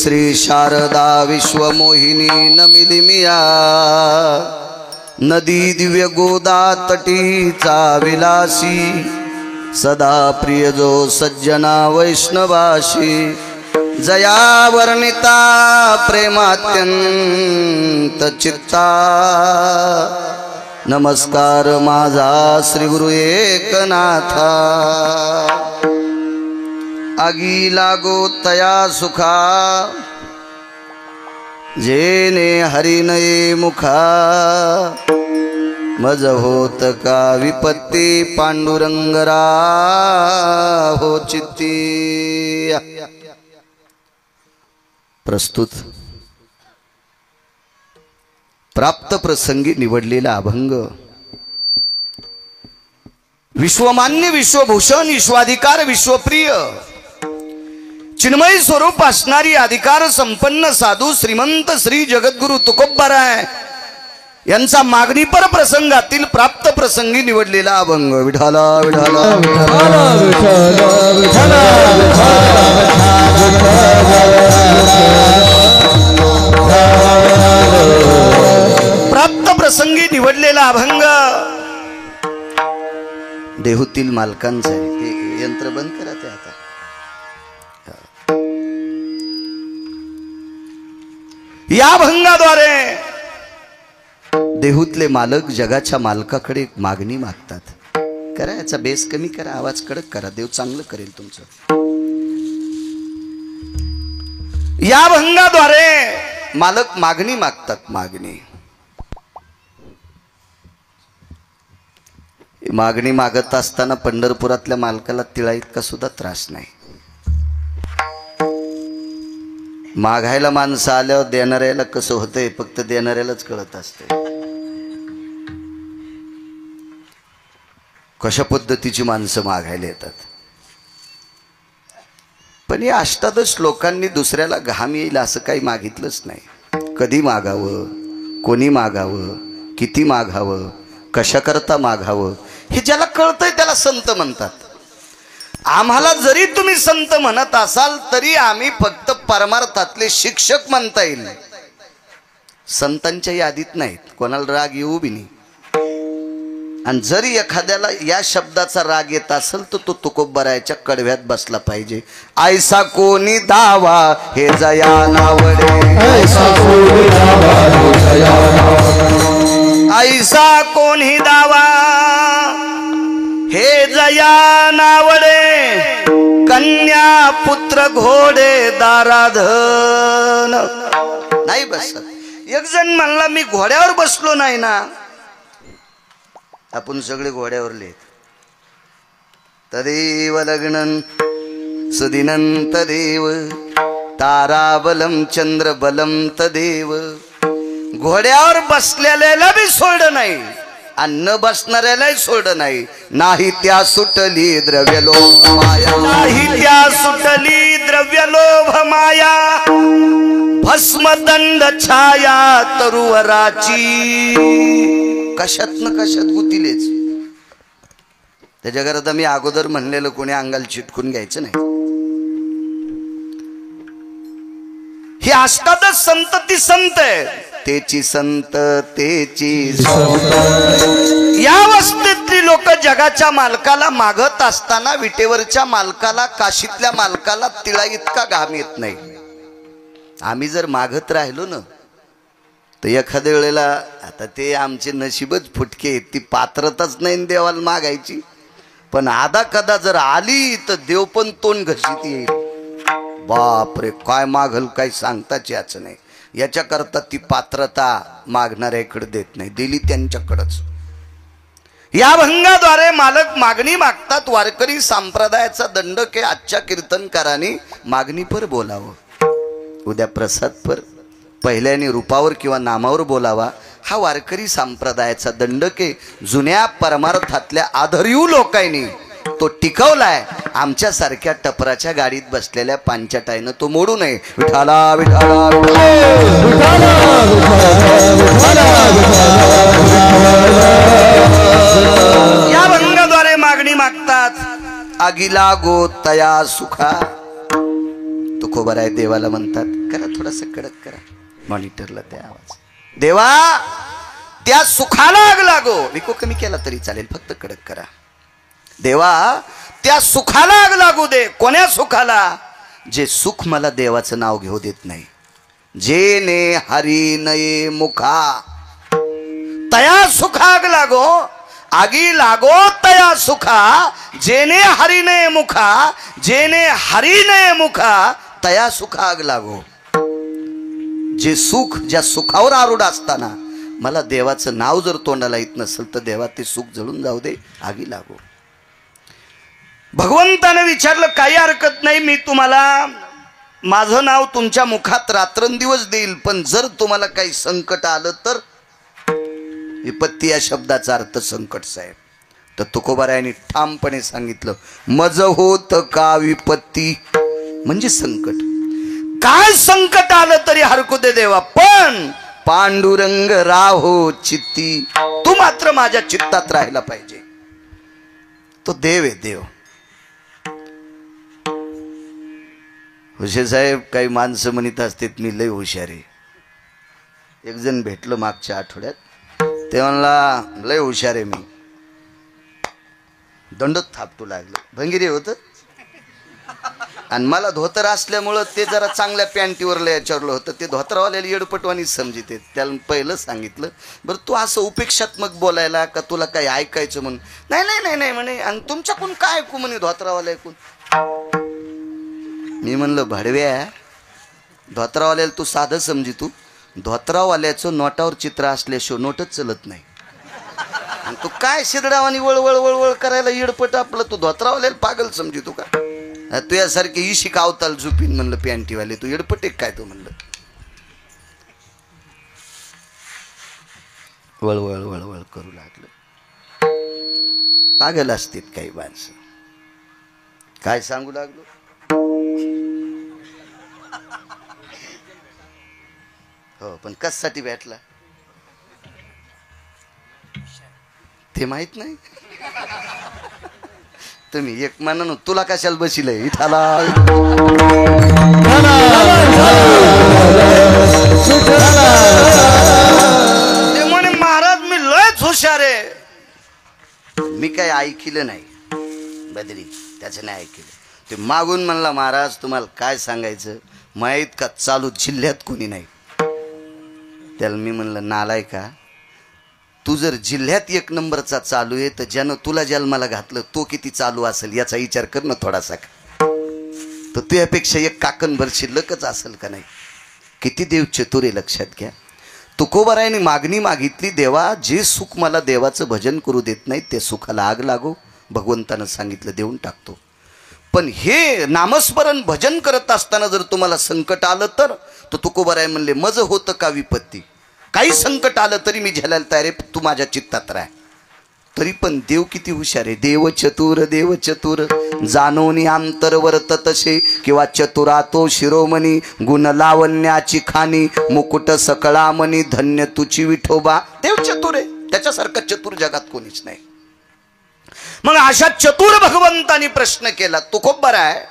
श्री शारदा विश्वमोहिनी नमिलिमिया नदी दिव्य गोदा तटीचा विलासी सदा प्रिय जो सज्जना वैष्णवाशी जया वर्णिता प्रेमात्यंत चित्ता नमस्कार माझा श्री गुरु एकनाथा आगी लागो तया सुखा जेने हरिनये मुखा मज होत का विपत्ती पांडुरंगरा हो चित्ती। प्रस्तुत प्राप्त प्रसंगी निवडलेला अभंग विश्वमान्य विश्वभूषण विश्वाधिकार विश्वप्रिय चिन्मय स्वरूप असणारी अधिकार संपन्न साधू श्रीमंत श्री जगद्गुरु तुकोबाराय यांचा मागणीपर प्रसंगातील प्राप्त प्रसंगी निवडलेला अभंग विठाला विठाला प्राप्त प्रसंगी निवडलेला अभंग देहूतील मालकांचा आहे। हे यंत्र बंद करा ते आता। या अभंगाद्वारे देहूतले मालक जगाच्या मालकाकडे मागणी मागतात। करा याचा बेस कमी करा, आवाज कडक करा, देव चांगलं करेल तुमचं। या अभंगाद्वारे मालक मागणी मागतात। मागणी मागत असताना पंढरपुरातल्या मालकाला तिळा इतका सुद्धा त्रास नाही। मागायला माणसं आल्यावर देणाऱ्याला कसं होतंय फक्त देणाऱ्यालाच कळत असते। कशा पद्धतीची माणसं मागायला येतात। पण या अष्टादश लोकांनी दुसऱ्याला घाम येईल असं काही मागितलंच नाही। कधी मागावं, कोणी मागावं, किती मागावं, कशा करता मागावं हे ज्याला कळतंय त्याला संत म्हणतात। आम्हाला जरी तुम्ही संत म्हणत असाल तरी आम्ही फक्त परमार्थातले शिक्षक म्हणता येईल, संतांच्या यादीत नाहीत। कोणाला राग येऊ बी नाही। आणि जरी एखाद्याला या शब्दाचा राग येत असेल तर तो तुकोबारायच्या कडव्यात बसला पाहिजे। ऐसा कोणी दावा हे जया नावडे, ऐसा कोणी दावा हे जया नावडे कन्या पुत्र घोडे दाराधन। नाही बसत। एक जण म्हणला मी घोड्यावर बसलो नाही ना। आपण सगळे घोड्यावरले। तदेव लग्नन सुदिनं तदेव ताराबलम चंद्रबलम तदेव। घोड्यावर बसलेल्याला बी सोडलं नाही आणि न बसणाऱ्यालाही सोडलं नाही। नाही त्या सुटली द्रव्यलोभ माया, नाही त्या सुटली द्रव्यलोभ माया भस्मदंड छाया तरुवराची। कशात न कशात गुतीलेच। त्याच्या करता मी अगोदर म्हणलेलं कोणी अंगाला चिटकून घ्यायचं नाही। ही अष्टादश संत ती संत आहे, तेची संत तेची संत। या अवस्थेतली लोक जगाच्या मालकाला मागत असताना विटेवरच्या मालकाला, काशीतल्या मालकाला तिळा इतका घाम येत नाही। आम्ही जर मागत राहिलो ना तर एखाद्या वेळेला आता ते आमचे नशीबच फुटके, ती पात्रताच नाही देवाला मागायची। पण आधा कदा जर आली तर देव पण तोंड घशीत येईल। बापरे काय मागल काय सांगताच याच नाही। याच्याकरता ती पात्रता मागणाऱ्याकडे देत नाही, दिली त्यांच्याकडेच। या अभंगाद्वारे मालक मागणी मागतात। वारकरी संप्रदायाचा दंडक आहे। आजच्या कीर्तनकारांनी मागणीपर बोलावं, उद्या प्रसादपर, पहिल्याने रूपावर किंवा नामावर बोलावा हा वारकरी संप्रदायाचा दंडक आहे। जुन्या परमार्थातल्या आदरयू लोकांनी तो टिकवलाय। आमच्या सारख्या टपराच्या गाडीत बसलेल्या पांचटायनं तो मोडू नये। विठाला विठाला या भंगाद्वारे मागणी मागतात। आगी लागो तया सुखा तुकोबाराय देवाला म्हणतात, करा थोडासा कडक करा मॉनिटरला त्या आवाज. देवा त्या सुखाला आग लागो, विको कमी केला तरी चालेल, फक्त कडक करा. देवा त्या सुखाला आग लागू दे. कोण्या सुखाला? जे सुख मला देवाचं नाव घेऊ देत नाही. जेने हरी नये मुखा तया सुखाग लागो, आगी लागो तया सुखा. जेने हरी नये मुखा, जेने हरी नये मुखा तया सुखाग लागो. जे सुख, ज्या सुखावर आरूढ असताना मला देवाचं नाव जर तोंडाला येत नसेल तर देवा ते सुख जळून जाऊ दे, आगी लागो. भगवंतानं विचारलं, काही हरकत नाही, मी तुम्हाला माझं नाव तुमच्या मुखात रात्रंदिवस देईल, पण जर तुम्हाला काही संकट आलं तर. विपत्ती या शब्दाचा अर्थ संकट साहेब. तर तुकोबारायांनी ठामपणे सांगितलं, मज होत का विपत्ती, म्हणजे संकट. काय संकट आलं तरी हरकू दे देवा, पण पांडुरंग राहो चित्ती, तू मात्र माझ्या चित्तात राहायला पाहिजे. तो देव आहे देव. हुशे साहेब, काही माणसं म्हणत असतात मी लय हुशार आहे. एक जण भेटलं मागच्या आठवड्यात, ते म्हणला लय हुशार आहे मी. दंडच थापटू लागलं. भंगिरी होतं आणि मला धोतर असल्यामुळं ते जरा चांगल्या पॅन्टीवर लय चढलं होतं. ते धोतरवाल्याला येडपटवानीच समजिते. त्याला पहिलं सांगितलं, बरं तू असं उपेक्षात्मक बोलायला का, तुला काही ऐकायचं म्हणून. नाही नाही नाही नाही म्हणे, आणि तुमच्याकडून काय ऐकू म्हणे धोतरावाल्या ऐकून. मी म्हणलं भाडव्या, धोतरावाल्याला तू साधं समजी, तू धोतरावाल्याचं नोटावर चित्र असल्याशिवाय नोटच चलत नाही. आणि तू काय शिदडावानी वळवळ वळवळ करायला येडपट आपलं, तू धोतरावाल्याला पागल समजी तू का. तू यासारखे इशी कावताल झुपीन म्हणलं पॅन्टीवाले, तू येडपट एक काय तू म्हणलं. वळवळ वळवळ करू लागलं. पागल असतील काही माणसं. काय सांगू लागलो, हो पण कशासाठी भेटला ते माहित नाही. तुम्ही एक मानून तुला कशाला बसिलय इथाला. ते म्हणे महाराज मी लयच हुशार आहे. मी काही ऐकलं नाही बदरी, त्याचं नाही ऐकलं. ते मागून म्हणला, महाराज तुम्हाला काय सांगायचं, माहीत का चालू जिल्ह्यात कोणी नाही. त्याला मी म्हणलं, नालाय का, तू जर जिल्ह्यात एक नंबरचा चालू आहे तर ज्यानं तुला जन्माला घातलं तो किती चालू असेल याचा विचार कर ना थोडासा. तर तुझ्यापेक्षा एक काकणभर शिल्लकच असेल का नाही. किती देव चतुर आहे लक्षात घ्या. तुकोबारायाने मागणी मागितली, देवा जे सुख मला देवाचं भजन करू देत नाही ते सुखाला आग लागो. भगवंतानं सांगितलं देऊन टाकतो. पण हे नामस्मरण भजन करत असताना जर तुम्हाला संकट आलं तर तुकोबाराय म्हणले, मज होतं का विपत्ती, काही संकट आलं तरी मी झेलायला तयार आहे, तू माझ्या चित्तात राह. तरी पण देव किती हुशार आहे. देव चतुर जानोनी आंतर वर्त तसे, किंवा चतुरा तो शिरोमणी, गुण लावण्याची खाणी, मुकुट सकळामणी, धन्य तुची विठोबा. देव चतुर आहे, त्याच्यासारखा चतुर जगात कोणीच नाही. मग अशा चतुर भगवंतानी प्रश्न केला, तुकोबाराय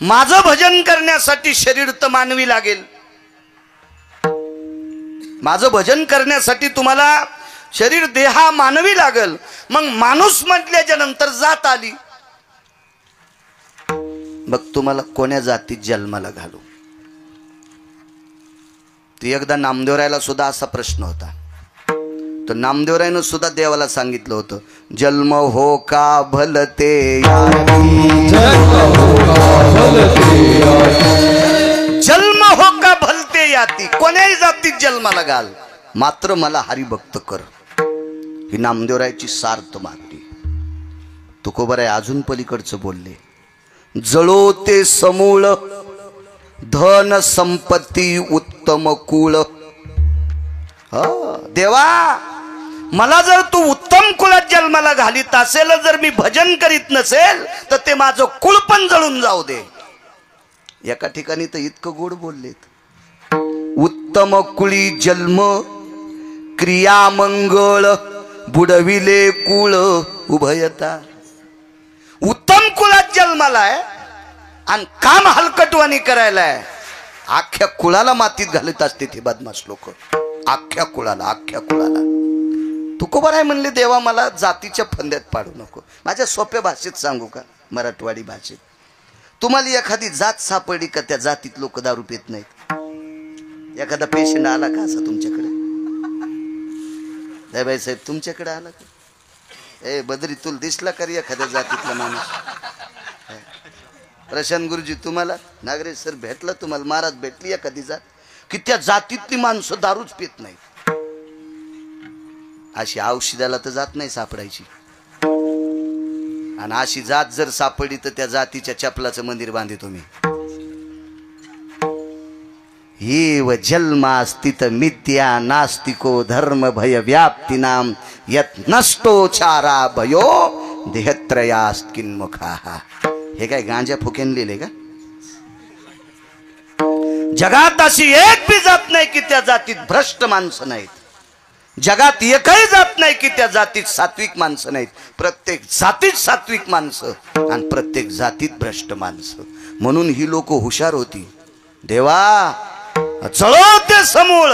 माझं भजन करण्यासाठी शरीर तर मानवी लागेल. माझं भजन करण्यासाठी तुम्हाला शरीर देहा मानवी लागल. मग माणूस म्हटल्याच्या नंतर जात आली. मग तुम्हाला कोण्या जातीत जन्माला घालू. ती एकदा नामदेवरायला सुद्धा असा प्रश्न होता. तर नामदेवरायनं सुद्धा देवाला सांगितलं होतं, जन्म हो का भलते जन्म हो का भलते याती, कोण्याही जातीत जन्माला घाल, मात्र मला हरिभक्त कर. ही नामदेवरायाची सार्थ मागणी. तुकोबाराय अजून पलीकडचं बोलले, जळो ते समूळ धन संपत्ती उत्तम कुळ. देवा मला जर तू उत्तम कुळात जन्माला घालीत असेल, जर मी भजन करीत नसेल तर ते माझं कुळ पण जळून जाऊ दे. एका ठिकाणी तर इतकं गोड बोललेत, उत्तम कुळी जन्म क्रिया मंगळ बुडविले कुळ उभयता. उत्तम कुळात जन्माला आहे आणि काम हलकटवाणी करायलाय. अख्ख्या कुळाला मातीत घालत असते ते बदमाश लोक. अख्ख्या कुळाला. तुकोबाराय म्हणले देवा मला जातीच्या फंद्यात पाडू नको. माझ्या सोप्या भाषेत सांगू का, मराठवाडी भाषेत. तुम्हाला एखादी जात सापडली का त्या जातीत लोक दारू पित नाहीत? एखादा पेशंट आला का असा तुमच्याकडे? बाई साहेब तुमच्याकडे आला का? ए बद्री तुला दिसला का रे एखाद्या जातीतला माणूस? प्रशांत गुरुजी तुम्हाला, नागरेश सर भेटला तुम्हाला, महाराज भेटली एखादी जात की त्या जातीतली माणसं दारूच पित नाही? अशी औषधाला तर जात नाही सापडायची. आणि अशी जात जर सापडली तर त्या जातीच्या चपलाचं मंदिर बांधे तुम्ही. हे व जन्मास्तित मिथ्या नास्तिको धर्म भय व्याप्ती नाम यत नष्टोचारा भयो देहत्रयास्त किन्मुखा. हे काय गांजा फुकेन लिहिले का? जगात अशी एक बी जात नाही की त्या जातीत भ्रष्ट माणसं नाहीत. जगात एकही जात नाही की त्या जातीत सात्विक माणसं नाहीत. प्रत्येक जातीत सात्विक माणसं आणि प्रत्येक जातीत भ्रष्ट माणसं. म्हणून ही लोक हुशार होती. देवा जळवते समूळ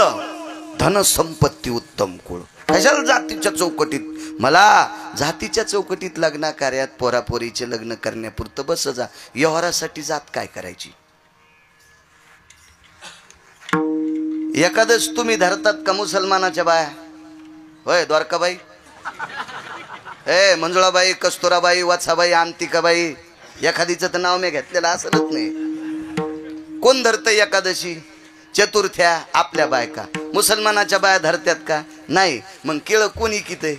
धन संपत्ती उत्तम कुळ. कशाला जातीच्या चौकटीत? मला जातीच्या चौकटीत लग्न कार्यात पोरापोरीचे लग्न करण्यापुरतं बस जा. व्यवहारासाठी जात काय करायची? एखादच तुम्ही धरतात का मुसलमानाच्या बाया? होय द्वारकाबाई, मंजुळाबाई, कस्तुराबाई, वात्साबाई, अंतिकाबाई, एखादीचं तर नाव मी घेतलेलं असलच नाही. कोण धरत एकादशी चतुर्थ्या? आपल्या बायका. मुसलमानाच्या बाया धरत्यात का? नाही. मग केळ कोणी किते?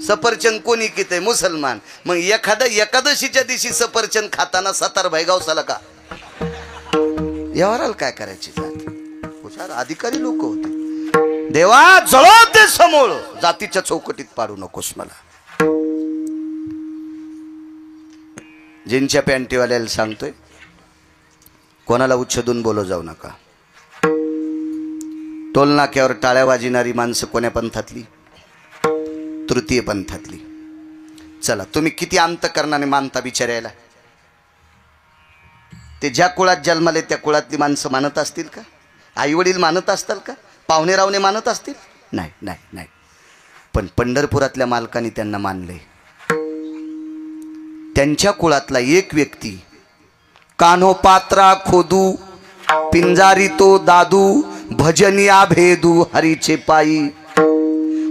सफरचंद कोणी किते? मुसलमान. मग एकादशीच्या दिवशी सफरचंद खाताना सतार भाईगावसाला का? यावराला काय करायची? हुशार अधिकारी लोक होते. देवा जळवते समूळ, जातीच्या चौकटीत पाडू नकोस मला. जीनच्या पॅन्टीवाल्याला सांगतोय, कोणाला उच्छेदून बोलव जाऊ नका. टोलनाक्यावर टाळ्या वाजणारी माणसं कोण्या पंथातली? तृतीय पंथातली. चला तुम्ही किती अंतकरणाने मानता बिचारायला? ते ज्या कुळात जन्माले त्या कुळातली माणसं मानत असतील का? आई वडील मानत असतील का? पाहुणे रावणे मानत असतील? नाही नाही नाही. पण पंढरपुरातल्या मालकांनी त्यांना मानले. त्यांच्या कुळातला एक व्यक्ती कान्हो पात्रा खोदू पिंजारी तो दादू भजनिया भेदू हरीचे पायी.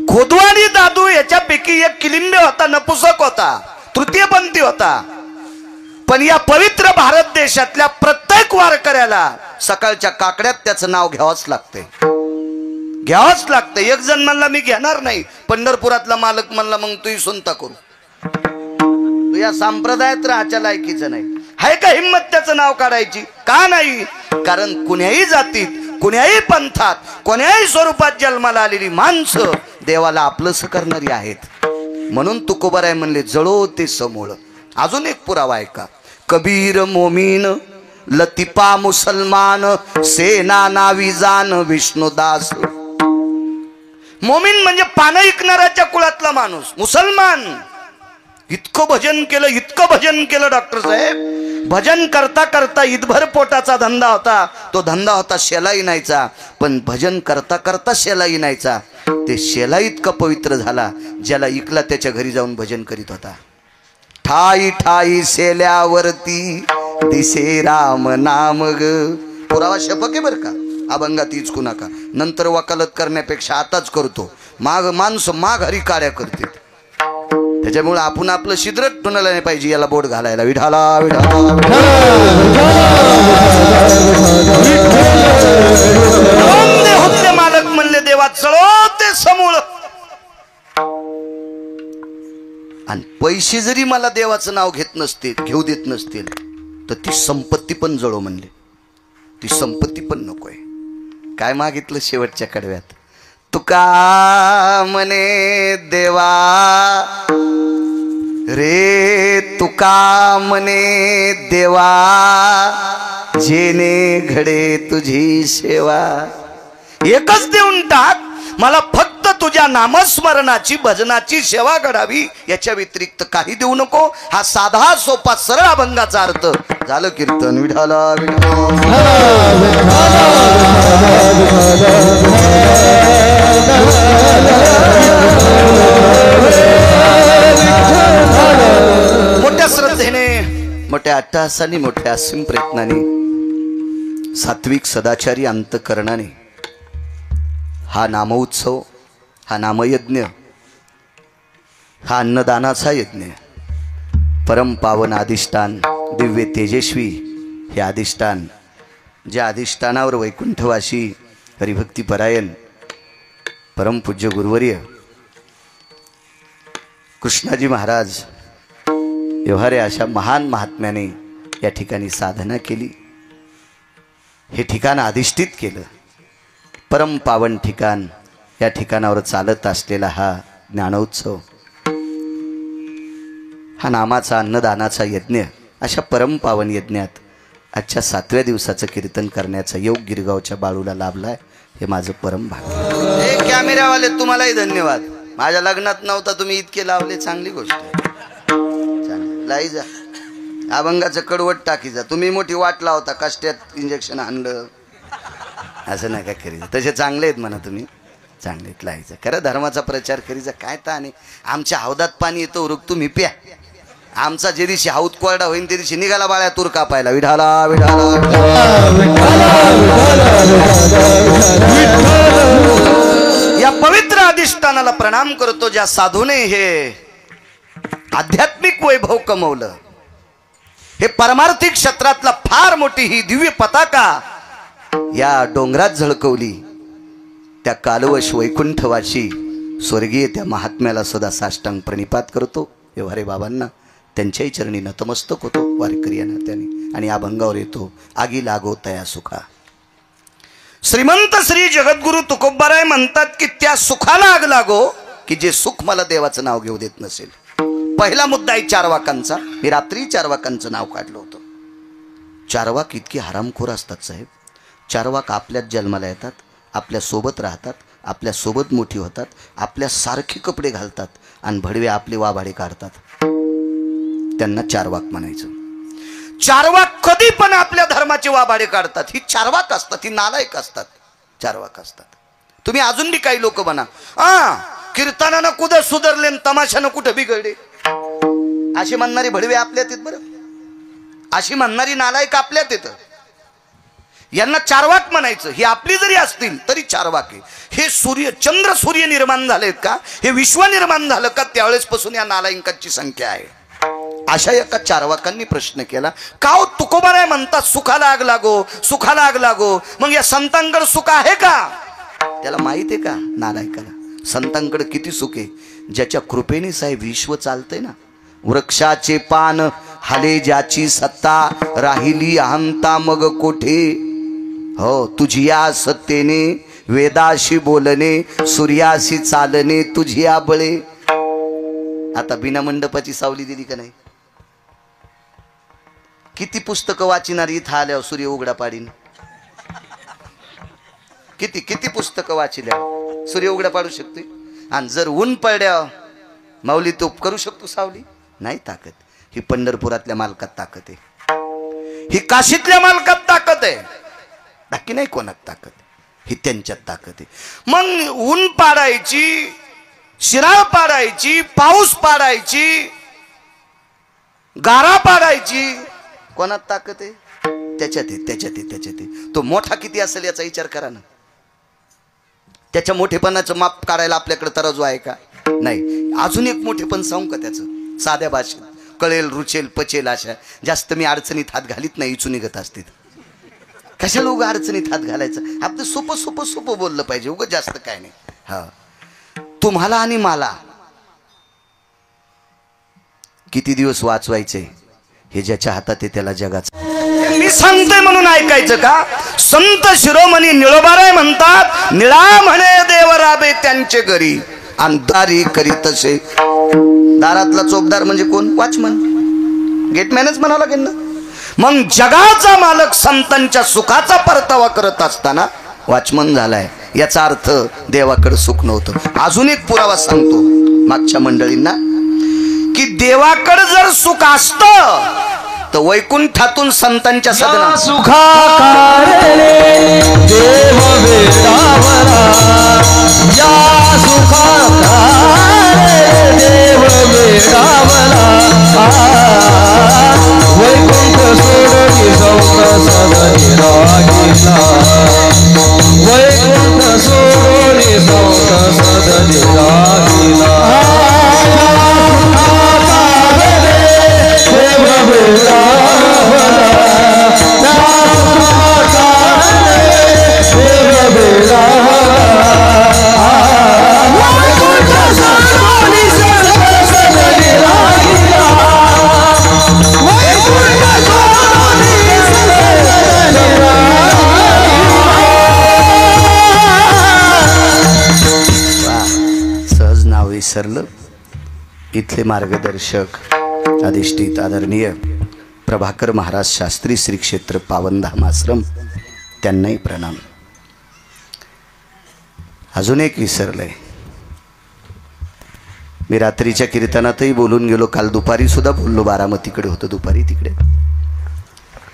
खोदू आणि दादू याच्यापैकी एक किलिंबे होता, नपुसक होता, तृतीयपंथी होता. पण या पवित्र भारत देशातल्या प्रत्येक वारकऱ्याला सकाळच्या काकड्यात त्याचं नाव घ्यावंच लागते. घ्यावंच लागतं. एक जण म्हणला मी घेणार नाही, पंढरपुरातला मालक म्हणला मग तू सुनता करू, तू या संप्रदायात राहायच्या लायकीचं नाही. आहे का हिम्मत त्याचं नाव काढायची? का नाही? कारण कुण्याही जातीत, कुण्याही पंथात, कोण्याही स्वरूपात जन्माला आलेली माणसं देवाला आपलंसं करणारी आहेत. म्हणून तुकोबाराय म्हणले जळो ते समूळ. अजून एक पुरावा आहे का? कबीर मोमीन लतिफा मुसलमान सेना नावी जान विष्णुदास. मोमीन म्हणजे पानं ऐकणाऱ्याच्या कुळातला माणूस. मुसलमान. इतकं भजन केलं, इतकं भजन केलं डॉक्टर साहेब. भजन करता करता ईदभर पोटाचा धंदा होता. तो धंदा होता शेलाई नाहीचा. पण भजन करता करता शेलाई नाहीचा. ते शेला इतका पवित्र झाला, ज्याला इकला त्याच्या घरी जाऊन भजन करीत होता. ठाई ठाई शेल्यावरती दिसे राम नाम ग. पुरावा शपक आहे बरं का, अभंगात इचकू नका. नंतर वकालत करण्यापेक्षा आताच करतो. माणसं माघारी काड्या करते. त्याच्यामुळे आपण आपलं शिद्रट टुनाला नाही पाहिजे याला बोट घालायला. विठाला विठाला होते मालक म्हणले देवा चळो ते समूळ. आणि पैसे जरी मला देवाचं नाव घेत नसतील, घेऊ देत नसतील, तर ती संपत्ती पण जळो म्हणले. ती संपत्ती पण नकोय. काय मागितलं शेवटच्या कडव्यात? तुका म्हणे देवा रे, तुका म्हणे देवा जेने घडे तुझी सेवा. एकच देऊन टाक मला, फक्त तुझ्या नामस्मरणाची भजनाची सेवा घडावी, याच्या व्यतिरिक्त काही देऊ नको. हा साधा सोपा सरळ अभंगाचा अर्थ. झालं कीर्तन विठाला मोठ्या श्रद्धेने, मोठ्या अट्टहासाने, मोठ्या असीम प्रयत्नाने, सात्विक सदाचारी अंतकरणाने हा नामोत्सव, हा नामयज्ञ, हा अन्नदानाचा यज्ञ, परम पावन अधिष्ठान, दिव्य तेजस्वी हे अधिष्ठान, ज्या अधिष्ठानावर वैकुंठवासी हरिभक्तीपरायण परमपूज्य गुरुवर्य कृष्णाजी महाराज व्यवहारे अशा महान महात्म्याने या ठिकाणी साधना केली. हे ठिकाण अधिष्ठित केलं. परम पावन ठिकाण, या ठिकाणावर चालत असलेला हा ज्ञानोत्सव, हा नामाचा अन्नदानाचा यज्ञ, अशा परम पावन यज्ञात आजच्या 7व्या दिवसाचं कीर्तन करण्याचा योग गिरगावच्या बाळूला लाभलाय. हे माझं परम भाग्य. हे कॅमेरावाले तुम्हालाही धन्यवाद. माझ्या लग्नात नव्हता, तुम्ही इतके लावले, चांगली गोष्ट आहे. लाई जा अभंगाचं कडवट टाकी जा. तुम्ही मोठी वाट लावता, कष्टात इंजेक्शन आणलं असं नका करीजा. तसे चांगले आहेत म्हणा, तुम्ही चांगले लायचं. खरं धर्माचा प्रचार करीजा. काय ताने आमच्या हौदात पाणी येतं उरक, तुम्ही प्या. आमचा जे दिवशी हौद कोरडा होईन ते दिवशी निघाला बाळ्या तूर कापायला. विठाला विठाला या पवित्र अधिष्ठानाला प्रणाम करतो, ज्या साधूने हे आध्यात्मिक वैभव कमवलं. हे परमार्थिक क्षेत्रातला फार मोठी ही दिव्य पताका या डोंगरात झळकवली. त्या कालवश वैकुंठवासी स्वर्गीय त्या महात्म्याला सुद्धा साष्टांग प्रणिपात करतो. व्यवहारे बाबांना त्यांच्याही चरणी नतमस्तक होतो वारकरी या नात्याने. आणि अभंगावर येतो, आगी लागो तया सुखा. श्रीमंत श्री जगद्गुरु तुकोबाराय म्हणतात की त्या सुखाला आग लागो की जे सुख मला देवाचं नाव घेऊ देत नसेल. पहिला मुद्दा आहे चारवाकांचा. मी रात्री चारवाकांचं नाव काढलं होतं. चारवाक इतके हरामखोर असतात साहेब. चारवाक आपल्यात जन्माला येतात, आपल्या सोबत राहतात, आपल्या सोबत मोठी होतात, आपल्या सारखे कपडे घालतात आणि भडवे आपले वाभाडे काढतात. त्यांना चारवाक म्हणायचं. चारवाक कधी पण आपल्या धर्माचे वाभाडे काढतात. ही चारवाक असतात, ही नालायक असतात, चारवाक असतात. तुम्ही अजून बी काही लोक म्हणा कीर्तनानं कुठं सुधारले, तमाशानं कुठं बिघडले, अशी म्हणणारी भडवे आपल्यात येत. बरं, अशी म्हणणारी नालायक आपल्यात येतं. यांना चारवाक म्हणायचं. ही आपली जरी असतील तरी चारवाक आहे. हे सूर्य चंद्र सूर्य निर्माण झालेत का, हे विश्व निर्माण झालं का, त्यावेळेस पासून या नालायकांची संख्या आहे. अशा एका चारवाकांनी प्रश्न केला, का हो तुकोबाराय म्हणतात सुखाला आग लागो, सुखाला आग लागो, मग या संतांकडे सुख आहे का? त्याला माहित आहे का नालायकाला संतांकडे किती सुख आहे? ज्याच्या कृपेने साहेब विश्व चालतंय ना. वृक्षाचे पान हाले ज्याची सत्ता, राहिली अहंता मग कोठे. हो तुझिया सत्तेने वेदाशी बोलणे, सूर्याशी चालणे तुझिया बळे. आता बिना मंडपाची सावली दिली का नाही? किती पुस्तकं वाचणारी इथं आल्यावर सूर्य उघडा पाडीन. किती किती पुस्तकं वाचल्या सूर्य उघडा पाडू शकते. आणि जर ऊन पडल्या माऊली तो करू शकतो सावली? नाही ताकद. ही पंढरपुरातल्या मालकात ताकद आहे, ही काशीतल्या मालकात ताकद आहे, बाकी नाही कोणात ताकद. ही त्यांच्यात ताकद आहे. मग ऊन पाडायची, शिराळ पाडायची, पाऊस पाडायची, गारा पाडायची, कोणात ताकद आहे? त्याच्यात आहे, त्याच्यात आहे, त्याच्यात आहे. तो मोठा किती असेल याचा विचार करा ना. त्याच्या मोठेपणाचं माप काढायला आपल्याकडे तराजू आहे का? नाही. अजून एक मोठेपण सांगू का त्याचं? साध्या भाषेत कळेल, रुचेल, पचेल अशा. जास्त मी अडचणीत हात घालीत नाही, इचू निघत असते. कशाला उगा अडचणीत हात घालायचं? आपलं सोपं सोपं सोपं बोललं पाहिजे, उगा जास्त काय नाही. हा, तुम्हाला आणि मला किती दिवस वाचवायचे हे ज्याच्या हातात आहे त्याला जगाचं. मी सांगतोय म्हणून ऐकायचं का? संत शिरोमणी निळोबाराय म्हणतात, निळा म्हणे देव राबे त्यांचे घरी अंधारी करीत असे. दारातला चोपदार म्हणजे कोण? वॉचमन, गेटमॅनच म्हणावं लागेल ना. मग जगाचा मालक संतांच्या सुखाचा परतावा करत असताना वॉचमन झालाय. याचा अर्थ देवाकडे सुख नव्हतं. अजून एक पुरावा सांगतो मागच्या मंडळींना की देवाकडे जर सुख असतं तर वैकुंठातून संतांच्या सदनात सुखाकारे देव वेडावला, या सुखाकारे देव वेडावला, वैकुंठ सोडून संत सदनी राहिला, वैकुंठ सोडून संत सदनी राहिला. सहज नाव विसरलं. इथले मार्गदर्शक अधिष्ठित आदरणीय प्रभाकर महाराज शास्त्री श्री क्षेत्र पावनधाम आश्रम, त्यांनाही प्रणाम. अजून एक विसरलंय. मी रात्रीच्या कीर्तनातही बोलून गेलो, काल दुपारी सुद्धा बोललो, बारामतीकडे होतो दुपारी. तिकडे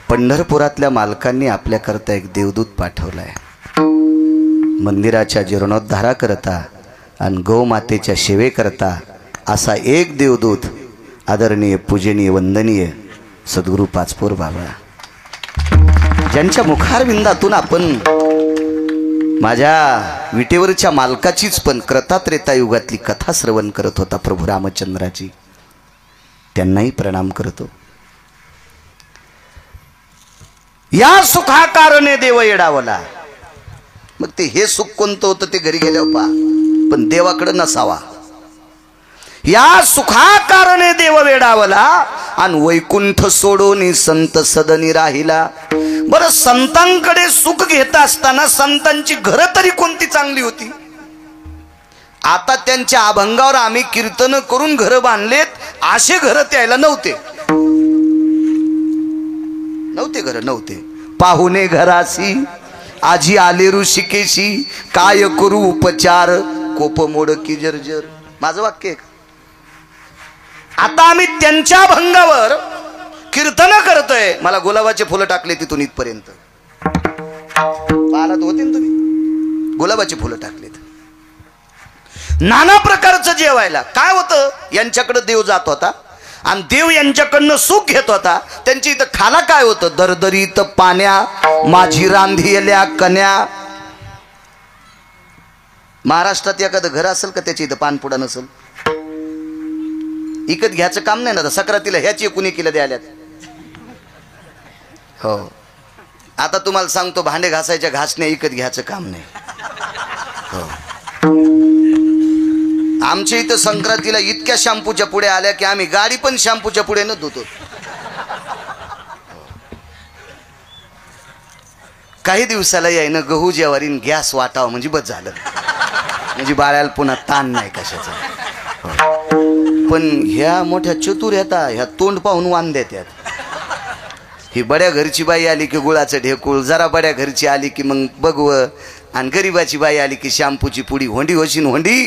पंढरपुरातल्या मालकांनी आपल्याकरता एक देवदूत पाठवलाय. मंदिराच्या जीर्णोद्धारा करता आणि गौमातेच्या सेवेकरता असा एक देवदूत आदरणीय पूजनीय वंदनीय सद्गुरू पाचपोर बाबा, ज्यांच्या मुखारविंदातून आपण माझ्या विटेवरच्या मालकाचीच पण कृतात्रेता युगातली कथा श्रवण करत होता प्रभू रामचंद्राची, त्यांनाही प्रणाम करतो. या सुखाकारणे देव येडावला. मग ते हे सुख कोणतं होतं ते घरी गेल्यावर पहा, पण देवाकडे नसावा. या सुखाकारणे देव वेडावला आणि वैकुंठ सोडून संत सदनी राहिला. बरं, संतांकडे सुख घेत असताना संतांची घरं तरी कोणती चांगली होती? आता त्यांच्या अभंगावर आम्ही कीर्तन करून घरं बांधलेत, असे घरं त्याला नव्हते. घरं नव्हते. पाहुणे घरासी आजी आले ऋषिकेशी, काय करू उपचार कोप मोड की जर्जर. माझं वाक्य आहे. आता आम्ही त्यांच्या भंगावर कीर्तन करतोय. मला गुलाबाचे फुलं टाकले तिथून इथपर्यंत, पाहत होते ना तुम्ही, गुलाबाची फुलं टाकलेत. नाना प्रकारचं जेवायला काय होतं, यांच्याकडे देव जात होता आणि देव यांच्याकडनं सुख घेत होता. त्यांची इथं खाना काय होतं, दरदरीत पाण्या माझी रांधियल्या कन्या. महाराष्ट्रात एखादं घर असेल का त्याची इथं पानपुडा नसेल? इकत घ्यायचं काम नाही ना. सक्रातीला ह्याची कुणी केलं द्याल्यात. हो, आता तुम्हाला सांगतो, भांडे घासायच्या घासणे इकत घ्यायचं काम नाही. हो, आमच्या इथं संक्रांतीला इतक्या शॅम्पूच्या पुढे आल्या की आम्ही गाडी पण शॅम्पूच्या पुढे न धुतो. काही दिवसाला यायनं गहू ज्वारीन गॅस वाटावं म्हणजे बस झालं, म्हणजे बाळाला पुन्हा ताण नाही कशाचा. पण ह्या मोठ्या चतुर येतात, ह्या तोंड पाहून वान देतात. ही बड्या घरची बाई आली की गुळाचं ढेकूळ, जरा बड्या घरची आली की मग बघवं, आणि गरीबाची बाई आली की शॅम्पूची पुडी. होंडी होशीन होंडी,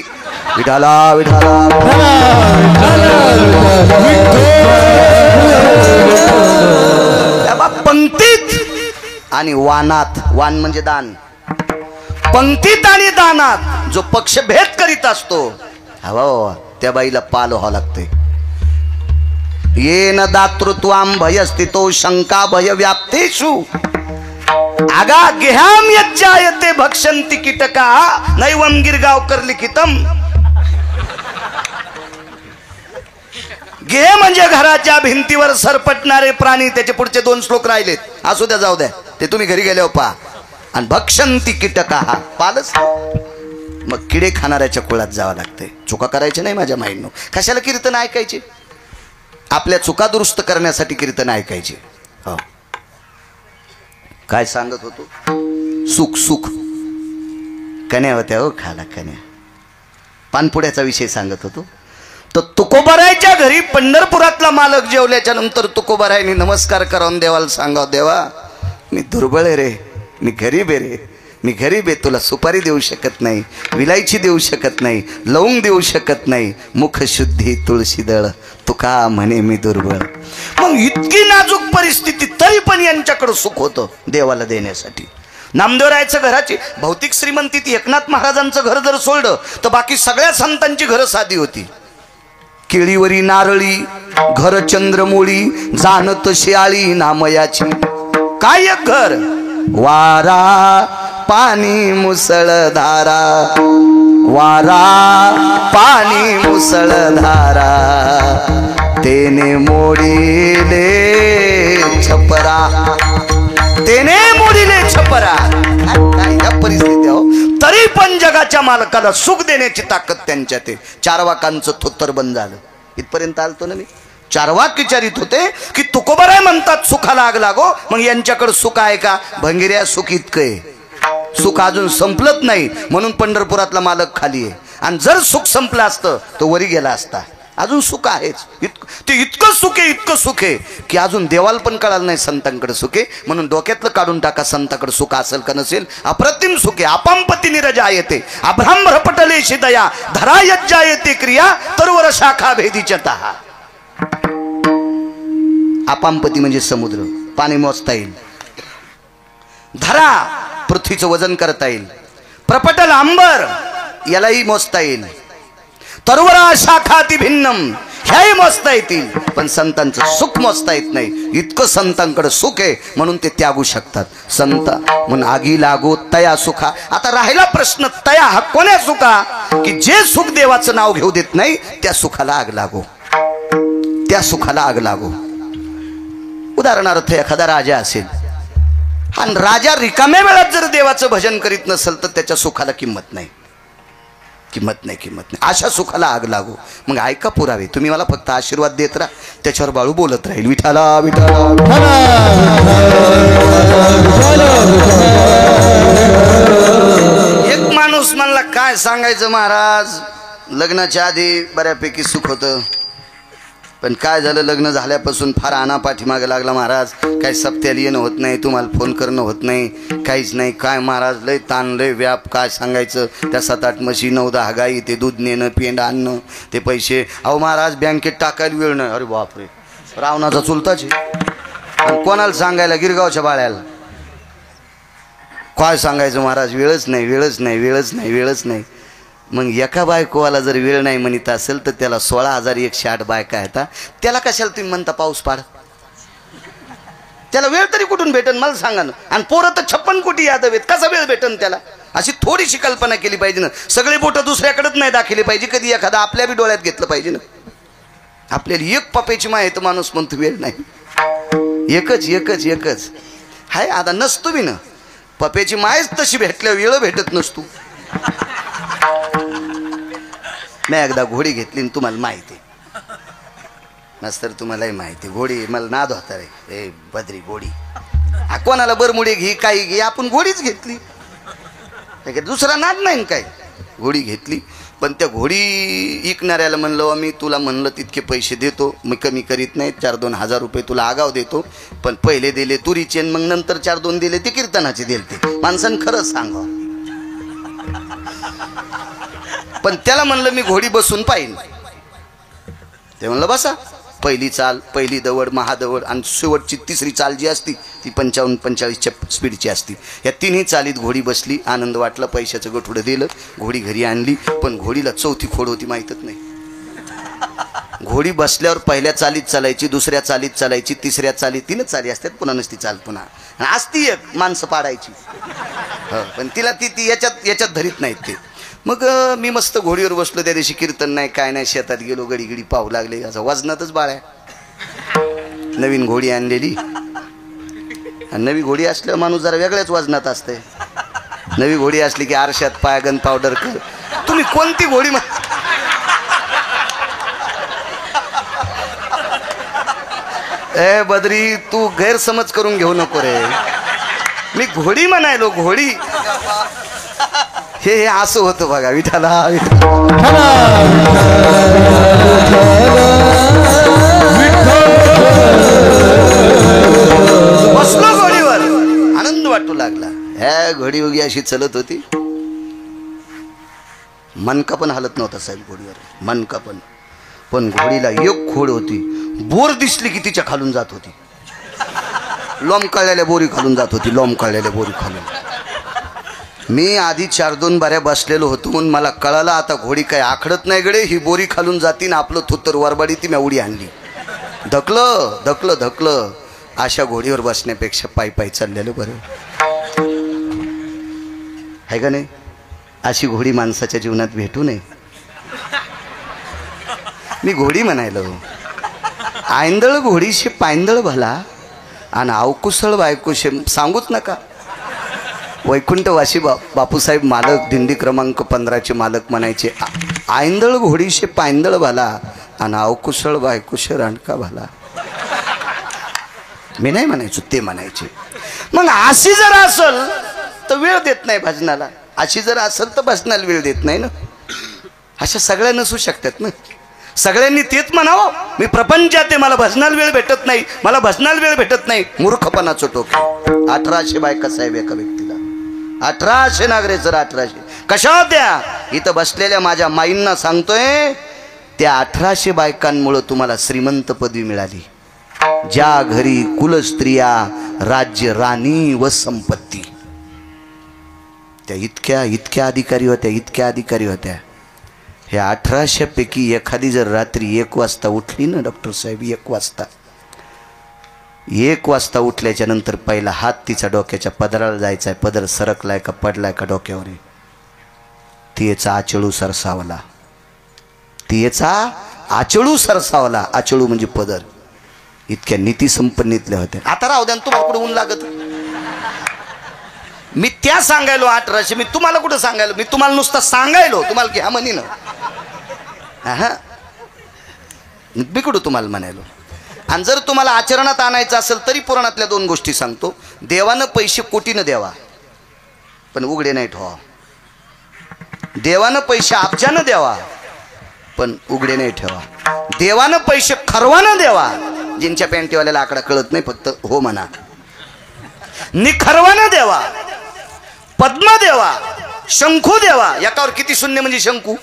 विठाला विठाला. पंक्तीत आणि वानात, वान म्हणजे दान, पंक्तीत आणि दानात जो पक्षभेद करीत असतो, हवा त्या बाईला पाल व्हावं लागते. येन दातृत्वाम भयस्थितो शंका भय व्याप्तेषु आगा गेहाम यज्जायते भक्षंती कीटका नैवम गिरगावकर लिखितम. गेह म्हणजे घराच्या भिंतीवर सरपटणारे प्राणी. त्याचे पुढचे 2 श्लोक राहिलेत, असू द्या, जाऊ द्या, ते तुम्ही घरी गेल्यावर पहा. आणि भक्षंती कीटका, हा पालच. मग किडे खाणाऱ्याच्या कुळात जावं लागते. चुका करायच्या नाही माझ्या माईंनो. कशाला कीर्तन ऐकायचे? आपल्या चुका दुरुस्त करण्यासाठी कीर्तन ऐकायचे. हो, काय सांगत होतो, सुख सुख कन्या होत्या हो, खाला कन्या. पानपुड्याचा विषय सांगत होतो. तर तुकोबारायच्या घरी पंढरपुरातला मालक जेवल्याच्या नंतर तुकोबारायनी नमस्कार करून देवाला सांगाव, देवा मी दुर्बळ आहे रे, मी गरीब आहे रे, मी गरीब आहे, तुला सुपारी देऊ शकत नाही, विलायची देऊ शकत नाही, लवंग देऊ शकत नाही, मुखशुद्धी तुळशी दळ, तुका म्हणे मी दुर्बळ. मग इतकी नाजूक परिस्थिती तरी पण यांच्याकडे सुख होतं देवाला देण्यासाठी. नामदेवरायाचं घराची भौतिक श्रीमंती ती एकनाथ महाराजांचं घर जर सोडलं तर बाकी सगळ्या संतांची घरं साधी होती. केळीवरी नारळी घर चंद्रमोळी, जाणत शियाळी नामयाची. काय एक घर, वारा पाणी मुसळधारा, वारा पाणी मुसळधारा, तेने मोडीले छपरा, तेने मोडीले छपरा. काय या परिस्थिती हो, तरी पण जगाच्या मालकाला सुख देण्याची ताकद त्यांच्यात आहे. चारवाकांचं थोत्तर बंद झालं. इथपर्यंत आलतो ना मी. चारवाक विचारित होते की तुकोबराय म्हणतात सुखाला आग लागो, मग यांच्याकडे सुख आहे का? भंगिऱ्या सुख इतकं आहे, सुख अजून संपलत नाही म्हणून पंढरपुरातला मालक खाली आहे. आणि जर सुख संपलं असतं तो वरी गेला असता. अजून सुख आहेच, ते इतकं सुख आहे, इतकं सुख आहे की अजून देवाला पण कळालं नाही संतांकडे सुख आहे. म्हणून डोक्यातलं काढून टाका, संतांकडे सुख असेल का नसेल. अप्रतिम सुख आहे. अपांपती निरजा येते, अभ्राम भ्रपटलेशी दया, धरा यज्जा येते क्रिया, तरुवर शाखा भेदीचता. अपांपती म्हणजे समुद्र, पाणी मोजता येईल. धरा, पृथ्वीचं वजन करता येईल. प्रपटल अंबर, यालाही मोजता येईल. तरुवरा शाखाती भिन्नम, ह्याही मोजता येतील. पण संतांचं सुख मोजता येत नाही. इतकं संतांकडे सुख आहे म्हणून ते त्यागू शकतात. संत म्हणून आगी लागो तया सुखा. आता राहिला प्रश्न, तया हा कोण्या सुखा? की जे सुख देवाचं नाव घेऊ देत नाही त्या सुखाला आग लागो, त्या सुखाला आग लागो. उदाहरणार्थ एखादा राजा असेल आणि राजा रिकाम्या वेळात जर देवाचं भजन करीत नसेल तर त्याच्या सुखाला किंमत नाही, किंमत नाही, किंमत नाही. अशा सुखाला आग लागो. मग ऐका पुरावे, तुम्ही मला फक्त आशीर्वाद देत राहा, त्याच्यावर बाळू बोलत राहील विठाला विठाला. एक माणूस म्हणला काय सांगायचं महाराज, लग्नाच्या आधी बऱ्यापैकी सुख होतं, पण काय झालं लग्न झाल्यापासून फार आणा पाठीमागे लागला महाराज. काही सप्त्याला येणं होत नाही, तुम्हाला फोन करणं होत नाही, काहीच नाही. काय महाराज लय ताण लय व्याप, काय सांगायचं. त्या 7-8 म्हशी 9-10 गाई, ते दूध नेणं पेंड आणणं, ते पैसे. अहो महाराज बँकेत टाकायला वेळ नाही. अरे बापरे, रावणाचा चुलताच आहे. कोणाला सांगायला, गिरगावच्या बाळ्याला काय सांगायचं महाराज, वेळच नाही, वेळच नाही, वेळच नाही, वेळच नाही. मग एका बायकोवाला जर वेळ नाही म्हणत असेल तर त्याला 16,108 बायका येतात. त्याला कशाला तुम्ही म्हणता पाऊस पाड? त्याला वेळ तरी कुठून भेटन मला सांगा ना. आणि पोरं तर 56 कोटी यादव आहेत, कसा वेळ भेटन त्याला? अशी थोडीशी कल्पना केली पाहिजे ना. सगळे बोटं दुसऱ्याकडेच नाही दाखवली पाहिजे, कधी एखादा आपल्या बी डोळ्यात घेतलं पाहिजे ना. आपल्याला एक पप्याची माय तर माणूस म्हणतो वेळ नाही. एकच एकच एकच हाय. आता नसतो बी ना, पप्याची मायच तशी भेटल्या वेळ भेटत नसतो. मी एकदा घोडी घेतली आणि तुम्हाला माहिती नसतर, तुम्हालाही माहिती घोडी मला नाद होता रे. ए बद्री घोडी, कोणाला बरमुडी घे काही घे, आपण घोडीच घेतली, दुसरा नाद नाही काय. घोडी घेतली, पण त्या घोडी विकणाऱ्याला म्हणलं आम्ही तुला म्हणलं तितके पैसे देतो, मी कमी करीत नाही, 4-2 हजार रुपये तुला आगाव देतो. पण पहिले दिले तुरीचे, मग नंतर 4-2 दिले ते कीर्तनाचे दिले. ते माणसानं खरंच सांगा. पण त्याला म्हणलं मी घोडी बसून पाहिन. ते म्हणलं बसा. पहिली चाल, पहिली दवड, महादवड आणि शेवटची 3री चाल जी असती ती 55-45च्या स्पीडची असती. या 3ही चालीत घोडी बसली. आनंद वाटला. पैशाचं गठुडं दिलं, घोडी घरी आणली. पण घोडीला 4थी खोड होती, माहीतच नाही. घोडी बसल्यावर पहिल्या चालीत चालायची, दुसऱ्या चालीत चालायची, तिसऱ्या चालीत 3 चाली असतात, पुन्हा नसती चाल पुन्हा असती एक माणसं पाडायची. पण तिला ती याच्यात धरीत नाहीत ते. मग मी मस्त घोडीवर बसलो. त्या दिवशी कीर्तन नाही काय नाही, शेतात गेलो, गडी गडी पाहू लागले. असं वजनातच बाळ्या. नवीन घोडी आणलेली, नवी घोडी असल्यावर माणूस जरा वेगळ्याच वजनात असते. नवी घोडी असली की आरशात पायगन पावडर कर. तुम्ही कोणती घोडी ए बद्री, तू गैरसमज करून घेऊ नको रे. मी घोडी म्हणायलो, घोडी. हे असं होतं बघा. विठाला बसलो घोडीवर, आनंद वाटू लागला. ह्या घोडी उगी अशी चलत होती, मनका पण हलत नव्हता साहेब घोडीवर, मनका पण घोडीला एक खोड होती, बोर दिसली की तिच्या खालून जात होती, लोंबकळलेल्या बोरी खालून जात होती, लोंबकळलेल्या बोरी खालून। मी आधी 4-2 बाऱ्या बसलेलो होतो म्हणून मला कळालं आता घोडी काय आखडत नाही गडे, ही बोरी खालून जाती ना आपलं थुत्तर वरबाडी ती उडी आणली, धकलं धकलं धकलं। अशा घोडीवर बसण्यापेक्षा पायी पायी चाललेलं बरं आहे का नाही? अशी घोडी माणसाच्या जीवनात भेटू नये। मी घोडी म्हणायलो, आयंदळ घोडीशी पायंदळ भला आणि अवकुसळ बायकोशे सांगूच नका। वैकुंठवासी बापूसाहेब मालक दिंडी क्रमांक 15चे मालक म्हणायचे, आयंदळ घोडीशे पायंदळ भला आणि अवकुसळ बायकोशे रांडका भला। मी नाही म्हणायचो, ते म्हणायचे। मग अशी जर असल तर वेळ देत नाही भजनाला, अशी जर असेल तर भजनाला वेळ देत नाही ना। अशा सगळ्या नसू शकतात ना, सगळ्यांनी तेच म्हणावं मी प्रपंचात आहे, मला भजनाला वेळ भेटत नाही, मला भजनाला वेळ भेटत नाही। मूर्खपणाचं टोक। 1800 बायका साहेब एका व्यक्तीला, 1800 नागरे सर, 1800 कशा होत्या? इथं बसलेल्या माझ्या माईंना सांगतोय, त्या 1800 बायकांमुळे तुम्हाला श्रीमंत पदवी मिळाली। ज्या घरी कुलस्त्रिया, राज्य, राणी व संपत्ती, त्या इतक्या इतक्या अधिकारी होत्या, इतक्या अधिकारी होत्या। हे 1800 पैकी एखादी जर रात्री 1 वाजता उठली ना डॉक्टर साहेब, 1 वाजता उठल्याच्या नंतर पहिला हात तिचा डोक्याच्या पदराला जायचा आहे, पदर सरकलाय का पडलाय का डोक्यावर, तिचा आचळू सरसावला, तिचा आचळू सरसावला। आचळू म्हणजे पदर। इतक्या नीती संपन्नीतल्या होत्या। आता राहू द्या, तुम्हाला कुठं ऊन लागत? मी त्या सांगायलो 1800, मी तुम्हाला कुठं सांगायलो? मी तुम्हाला नुसतं सांगायलो, तुम्हाला घ्या म्हणी ना, हा मी कुठं तुम्हाला म्हणायलो? आणि जर तुम्हाला आचरणात आणायचं असेल तरी पुराणातल्या 2 गोष्टी सांगतो। देवानं पैसे कोटीनं द्यावा पण उघडे नाही ठेवा, देवानं पैसे अब्जानं द्यावा पण उघडे नाही ठेवा, देवानं पैसे खरवानं द्यावा, जिंच्या पॅन्टीवाल्याला आकडा कळत नाही फक्त हो म्हणा, निखरवानं द्यावा, पद्म देवा, शंखू देवा। एकावर किती शून्य म्हणजे शंखू?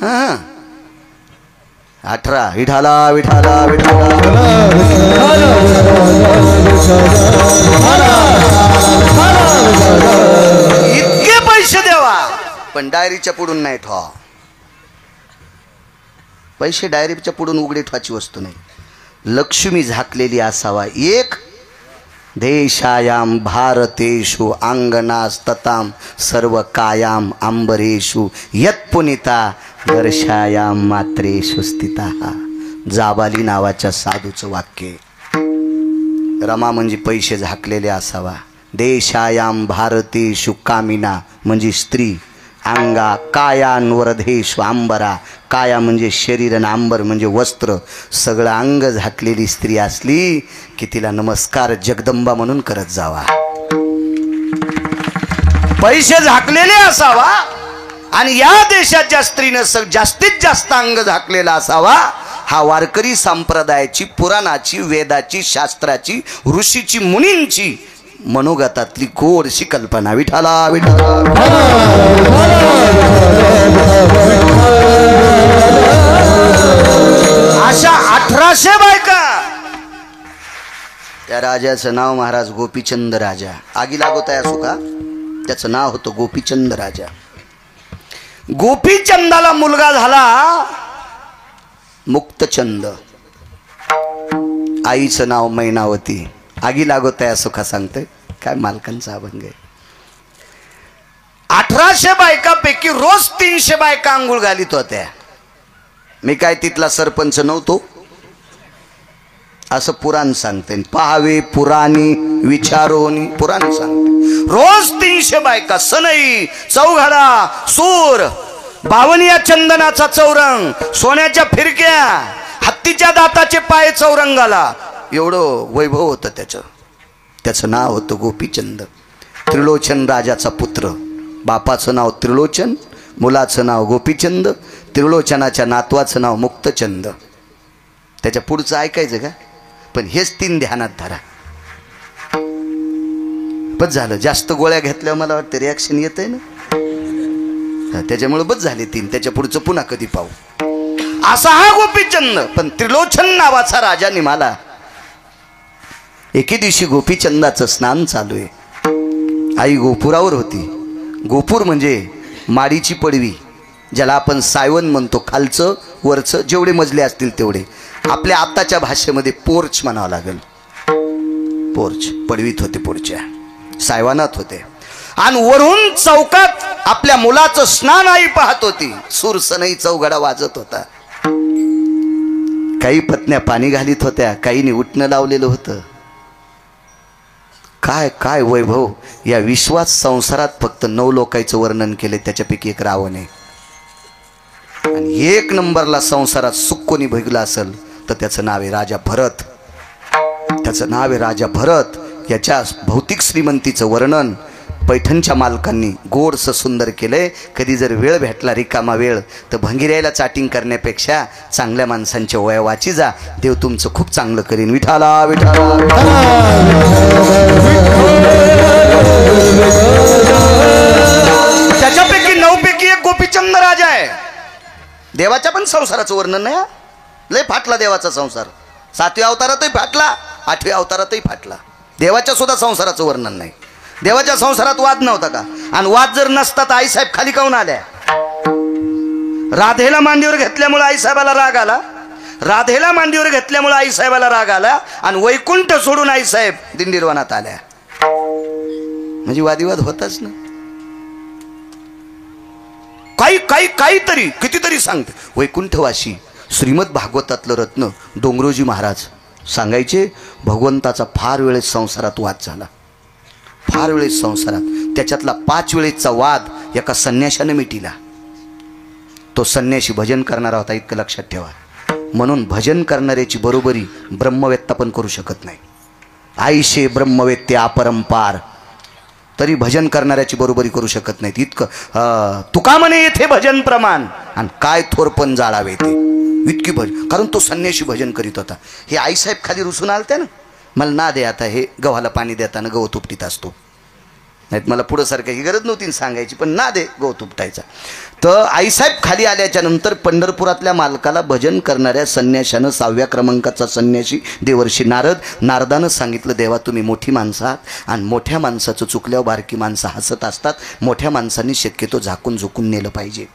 हा 18 विठाला विठाला विठाला, इतके पैसे देवा पण डायरीच्या पुढून नाही ठेवा। पैसे डायरीच्या पुढून उघडे ठेवायची वस्तू नाही। लक्ष्मी झाकलेली असावा एक, देशायाम भारतेषु अंगनास्तताम सर्व कायाम अंबरेषु यत्पुनिता दर्शायाम मात्रेषु स्थिता। जाबाली नावाच्या साधूचं वाक्य। रमा म्हणजे पैसे झाकलेले असावा, देशायाम भारतेषु कामिना म्हणजे स्त्री, अंगा कायान्वरधेषु अंबरा, काया म्हणजे शरीर आणि अंबर म्हणजे वस्त्र, सगळं अंग झाकलेली स्त्री असली की तिला नमस्कार जगदंबा म्हणून करत जावा। पैसे झाकलेले असावा आणि या देशाच्या स्त्रीनं जास्तीत जास्त अंग झाकलेला असावा। हा वारकरी संप्रदायाची, पुराणाची, वेदाची, शास्त्राची, ऋषीची, मुनींची मनोगतातली गोडशी कल्पना। विठाला विठाला, अशा 1800 बायका। त्या राजाचं नाव महाराज गोपीचंद राजा। आगी लागत आहे असो का, त्याचं नाव होतं गोपीचंद राजा। गोपीचंदाला मुलगा झाला मुक्तचंद, आईचं नाव मैनावती। आगी लागत आहे असो का सांगते काय, मालकांचा अभंग आहे। 1800 बायकापैकी रोज 300 बायका आंघोळ घालीत होत्या। मी काय तिथला सरपंच नव्हतो असं पुराण सांगते, पहावे पुराणी विचारोनी पुराण सांगते। रोज 300 बायका, सनई, चौघडा, सूर, बावनिया चंदनाचा चौरंग, सोन्याच्या फिरक्या, हत्तीच्या दाताचे पाय चौरंगाला, एवढं वैभव होतं त्याचं। त्याचं नाव होतं गोपीचंद। त्रिलोचन राजाचा पुत्र, बापाचं नाव त्रिलोचन, मुलाचं नाव गोपीचंद, त्रिलोचनाच्या नातवाचं नाव मुक्तचंद। त्याच्या पुढचं ऐकायचं का? पण हेच 3 ध्यानात धरा। बस झालं. जास्त गोळ्या घेतल्यावर मला वाटतं रिॲक्शन येत आहे ना, त्याच्यामुळे बस झाले 3. त्याच्या पुढचं पुन्हा कधी पाहू. असा हा गोपीचंद. पण त्रिलोचन नावाचा राजा निघाला. एके दिवशी गोपीचंदाचं स्नान चालू आहे. आई गोपुरावर होती. गोपूर म्हणजे माडीची पडवी, ज्याला आपण सायवन म्हणतो. खालचं वरचं जेवढे मजले असतील तेवढे. आपल्या आत्ताच्या भाषेमध्ये पोर्च म्हणावं लागेल. पोर्च पडवीत होते, पुढच्या सायवानात होते. आणि वरून चौकात आपल्या मुलाचं स्नान आई पाहत होती. सुरसनई चौघडा वाजत होता. काही पत्न्या पाणी घालीत होत्या, काहींनी उठणं लावलेलं होतं. काय काय वैभव या विश्वास संसारात. फक्त 9 लोकांचं वर्णन केले, त्याच्यापैकी एक रावण आहे. आणि 1 नंबरला संसारात सुख कोणी भोगला असेल तर त्याचं नाव आहे राजा भरत. त्याचं नाव आहे राजा भरत. याच्या भौतिक श्रीमंतीचं वर्णन पैठणच्या मालकांनी गोडसं सुंदर केलंय. कधी जर वेळ भेटला, रिकामा वेळ, तर भंगिऱ्याला चाटिंग करण्यापेक्षा चांगल्या माणसांच्या वया वाची जा. देव तुमचं खूप चांगलं करीन. विठाला विठाला. त्याच्यापैकी 9 पैकी एक गोपीचंद राजा आहे. देवाच्या पण संसाराचं वर्णन नाही. लय फाटला देवाचा संसार. 7व्या अवतारातही फाटला, 8व्या अवतारातही फाटला. देवाच्या सुद्धा संसाराचं वर्णन नाही. देवाच्या संसारात वाद नव्हता का? आणि वाद जर नसता तर आईसाहेब खाली काऊन आल्या? राधेला मांडीवर घेतल्यामुळे आईसाहेबाला राग आला. राधेला मांडीवर घेतल्यामुळे आईसाहेबाला राग आला. आणि वैकुंठ सोडून आईसाहेब दिंडीरवनात आल्या. म्हणजे वादिवाद होताच ना. काहीतरी कितीतरी सांगते. वैकुंठवासी श्रीमद भागवतातलं रत्न डोंगरोजी महाराज सांगायचे, भगवंताचा फार वेळेस संसारात वाद झाला. फार वेळेस संसारात. त्याच्यातला 5 वेळेसचा वाद एका संन्याशाने मिटिला. तो संन्याशी भजन करणारा होता, इतकं लक्षात ठेवा. म्हणून भजन करणाऱ्याची बरोबरी ब्रह्मवेत्ता पण करू शकत नाही. आईशे ब्रह्मवेत्ते अपरंपार, तरी भजन करणाऱ्याची बरोबरी करू शकत नाहीत. इतकं तुका म्हणे येथे भजन प्रमाण, आणि काय थोरपण जाळावे ते. इतकी भजन, कारण तो संन्याशी भजन करीत होता. हे आईसाहेब खाली रुसून आलते ना, मला ना दे आता हे गव्हाला पाणी देताना गवत उपटीत असतो. नाहीत मला पुढं सारखं ही गरज नव्हती सांगायची, पण ना दे गवत उपटायचा. तर आईसाहेब खाली आल्याच्या नंतर पंढरपुरातल्या मालकाला भजन करणाऱ्या संन्याशानं 6व्या क्रमांकाचा संन्याशी देवर्षी नारदानं सांगितलं, देवा तुम्ही मोठी माणसं आहात आणि मोठ्या माणसाचं चुकल्यावर बारकी माणसं हसत असतात. मोठ्या माणसांनी शक्यतो झाकून झुकून नेलं पाहिजे.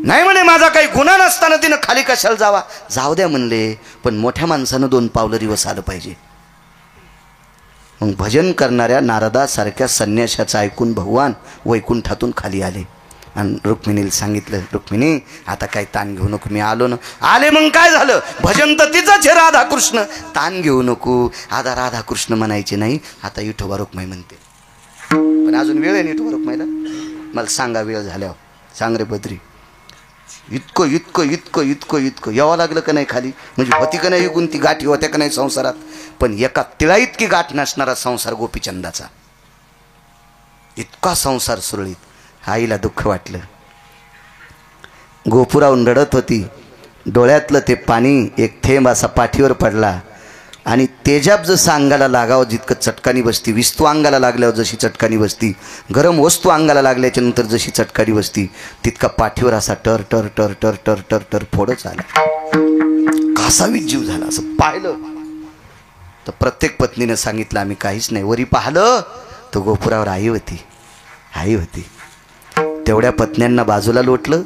नाही म्हणे माझा काही गुन्हा नसताना तिनं खाली कशाला जावा. जाऊ द्या म्हणले, पण मोठ्या माणसानं 2 पावलं रिवस आलं पाहिजे. मग भजन करणाऱ्या नारदासारख्या संन्याशाचं ऐकून भगवान वैकुंठातून खाली आले आणि रुक्मिणीला सांगितलं, रुक्मिणी आता काही ताण घेऊ नको, मी आलो ना. आले मग काय झालं? भजन तर तिचंच आहे राधाकृष्ण. ताण घेऊ नको. आता राधाकृष्ण म्हणायचे नाही, आता विठोबा रुक्माई म्हणते. पण अजून वेळ आहे ना विठोबा रुक्माईला? मला सांगा वेळ झाल्यावर. सांग रे बद्री. इतकं इतकं इतकं इतकं इतकं यावं लागलं का नाही खाली? म्हणजे होती का नाही गुंती गाठी होत्या का नाही संसारात? पण एका तिळा इतकी गाठ नसणारा संसार गोपीचंदाचा. इतका संसार सुरळीत. आईला दुःख वाटलं. गोपुराहून रडत होती. डोळ्यातलं ते पाणी एक थेंब असा पाठीवर पडला आणि तेजाब जसं अंगाला लागावं जितकं चटकानी बसती, विस्तू अंगाला लागल्यावर जशी चटकानी बसती, गरम वस्तू अंगाला लागल्याच्या नंतर जशी चटकानी बसती, तितका पाठीवर असा टर टर टर टर टर टर टर फोडच आला. कासावीत जीव झाला. असं पाहिलं तर प्रत्येक पत्नीनं सांगितलं आम्ही काहीच नाही. वरी पाहिलं तर गोपुरावर आई होती. आई होती. तेवढ्या पत्न्यांना बाजूला लोटलं.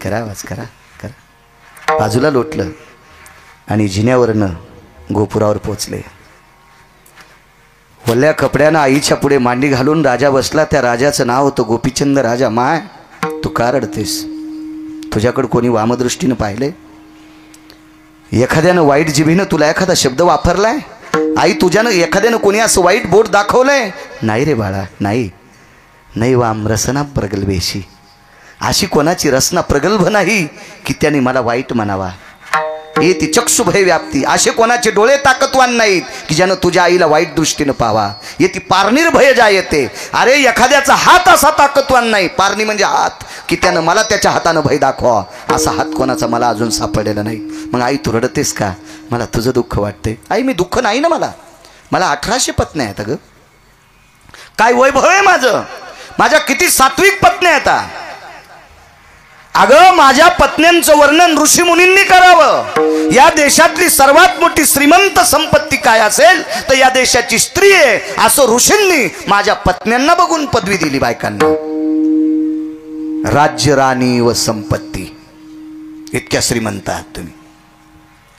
करा आवाज करा करा. बाजूला लोटलं आणि जिन्यावरनं गोपुरावर पोचले. वल्ल्या कपड्यानं आईच्या पुढे मांडी घालून राजा बसला. त्या राजाचं नाव होतं गोपीचंद राजा. माय तू का रडतेस? तुझ्याकडं कोणी वामदृष्टीनं पाहिले? एखाद्यानं वाईट जिभेनं तुला एखादा शब्द वापरलाय? आई तुझ्यानं एखाद्यानं कोणी असं वाईट बोट दाखवलंय? नाही रे बाळा, नाही. नाही वाम रसना प्रगल्भेशी. अशी कोणाची रचना प्रगल्भ नाही की त्याने मला वाईट म्हणावा. येती चक्षुभय व्याप्ती. असे कोणाचे डोळे ताकदवान नाहीत की ज्यानं तुझ्या आईला वाईट दृष्टीनं पाहावा. येती पारणीर भय जा येते. अरे एखाद्याचा हात असा ताकदवान नाही, पारणी म्हणजे हात, की त्यानं मला त्याच्या हातानं भय दाखवा. असा हात कोणाचा मला अजून सापडलेला नाही. मग आई तू रडतेस का? मला तुझं दुःख वाटते. आई मी दुःख नाही ना मला. मला 1800 पत्न्या आहेत ग. काय वैभव आहे माझं, माझ्या किती सात्विक पत्न्या आहेत. अगं माझ्या पत्न्यांचं वर्णन ऋषी मुनींनी करावं. या देशातली सर्वात मोठी श्रीमंत संपत्ती काय असेल तर या देशाची स्त्री आहे असं ऋषींनी माझ्या पत्न्यांना बघून पदवी दिली बायकांना. राज्य, राणी व संपत्ती, इतक्या श्रीमंत आहात तुम्ही.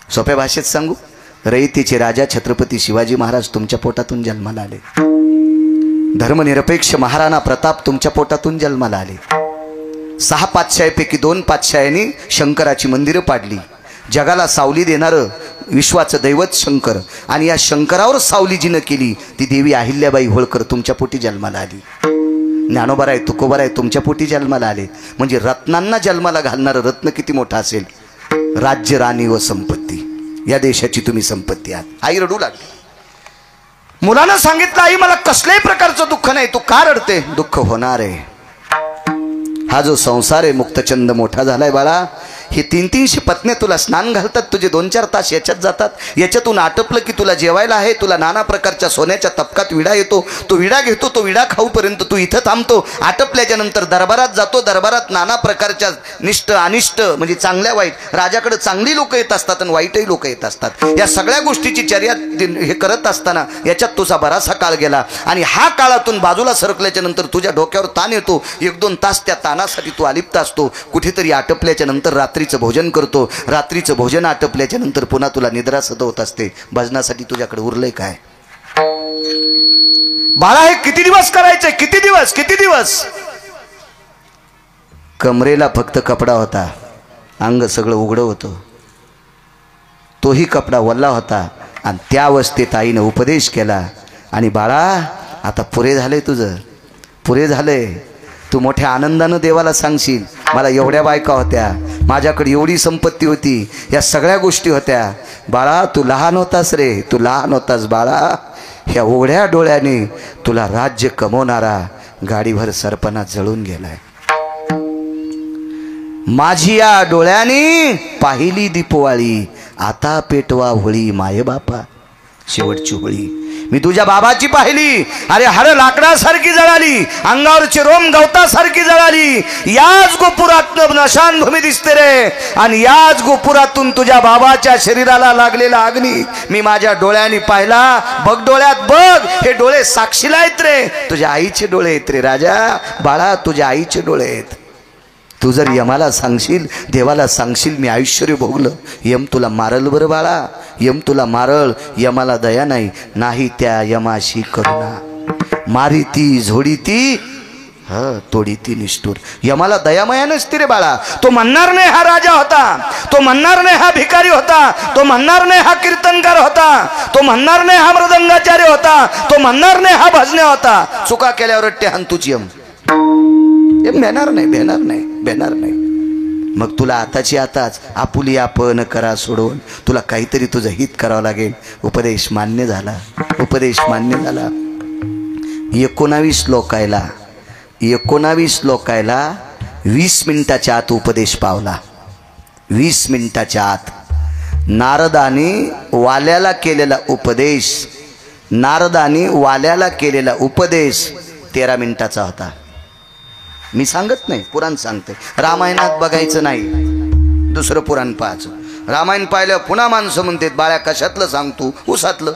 सोप्या भाषेत सांगू, रयतेचे राजा छत्रपती शिवाजी महाराज तुमच्या पोटातून जन्माला आले. धर्मनिरपेक्ष महाराणा प्रताप तुमच्या पोटातून जन्माला आले. 6 पातशाहीपैकी 2 पातशाह्यांनी शंकराची मंदिरं पाडली. जगाला सावली देणारं विश्वाचं दैवत शंकर, आणि या शंकरावर सावली जिनं केली ती देवी अहिल्याबाई होळकर तुमच्या पोटी जन्माला आली. ज्ञानोबाराय तुकोबाराय तुमच्या पोटी जन्माला आले. म्हणजे रत्नांना जन्माला घालणारं रत्न किती मोठं असेल. राज्य, राणी व संपत्ती, या देशाची तुम्ही संपत्ती आहात. आई रडू लागली. मुलानं सांगितलं, आई मला कसल्याही प्रकारचं दुःख नाही. तू का रडते? दुःख होणार आहे. हा जो संसार आहे मुक्तचंद मोठा झालाय बाळा. हे 300-300 पत्न्या तुला स्नान घालतात, तुझे 2-4 तास याच्यात जातात. याच्यातून आटपलं की तुला जेवायला आहे, तुला नाना प्रकारच्या सोन्याच्या तपकात विडा येतो. तो विडा घेतो, तो विडा खाऊपर्यंत तू इथं थांबतो. आटपल्याच्या नंतर दरबारात जातो. दरबारात नाना प्रकारच्या निष्ठ अनिष्ट म्हणजे चांगल्या वाईट, राजाकडे चांगली लोक येत असतात आणि वाईटही लोक येत असतात. या सगळ्या गोष्टीची चर्या हे करत असताना याच्यात तुझा बराचसा काळ गेला. आणि हा काळातून बाजूला सरकल्याच्या नंतर तुझ्या डोक्यावर ताण येतो. 1-2 तास त्या ताणासाठी तू अलिप्त असतो. कुठेतरी आटपल्याच्या नंतर रात्रीचं भोजन करतो. रात्रीचं भोजन आटपल्याच्या नंतर पुन्हा तुला निद्रा सदवत असते. भजनासाठी तुझ्याकडे उरलंय काय बाळा? हे किती दिवस करायचंय? किती दिवस? कमरेला फक्त कपडा होता, अंग सगळं उघडं होतं. तोही कपडा वल्ला होता. आणि त्या अवस्थेत आईनं उपदेश केला, आणि बाळा आता पुरे झालंय तुझं, पुरे झालंय. तू मोठ्या आनंदानं देवाला सांगशील, मला एवढ्या बायका होत्या, माझ्याकडे एवढी संपत्ती होती, या सगळ्या गोष्टी होत्या. बाळा तू लहान होतास रे, तू लहान होतास बाळा. ह्या उघड्या डोळ्याने तुला राज्य कमवणारा गाडीभर सरपणा जळून गेलाय. माझी या डोळ्याने पाहिली दीपवाळी, आता पेटवा होळी माये बापा. शेवटची होळी मी तुझ्या बाबाची पाहिली. अरे हर लाकडासारखी जळाली, अंगावरची रोम गवतासारखी जळाली. याच गोपुरातून नशानभूमी दिसते रे, आणि याच गोपुरातून तुझ्या बाबाच्या शरीराला लागलेला अग्नी मी माझ्या डोळ्यांनी पाहिला. बघ डोळ्यात बघ, हे डोळे साक्षीला आहेत रे. तुझ्या आईचे डोळे आहेत रे राजा. बाळा तुझ्या आईचे डोळे आहेत. तू जर यमाला सांगशील, देवाला सांगशील मी ऐश्वर्य भोगलं, यम तुला मारल बरं बाळा. यम तुला मारल. यमाला दया नाही, नाही त्या यमाशी करुणा. मारी ती झोडी ती तोडी ती निष्ठूर. यमाला दयामया नसती रे बाळा. तो म्हणणार नाही हा राजा होता, तो म्हणणार नाही हा भिकारी होता, तो म्हणणार नाही हा कीर्तनकार होता, तो म्हणणार नाही हा मृदंगाचार्य होता, तो म्हणणार नाही हा भजने होता. चुका केल्यावर रट्टे हाणतूच यम. भेणार नाही. मग तुला आताची आताच आपुली आपण करा सोडून तुला काहीतरी तुझं हित करावं लागेल. उपदेश मान्य झाला. 19 लोकायला 20 मिनिटाच्या आत उपदेश पावला. 20 मिनिटाच्या आत नारदाने वाल्याला केलेला उपदेश 13 मिनिटाचा होता. मी सांगत नाही, पुराण सांगते. रामायणात बघायचं नाही, दुसरं पुराण पाहायचं. रामायण पाहिलं पुन्हा माणसं म्हणतात बाळ्या कशातलं सांगतो, उसातलं.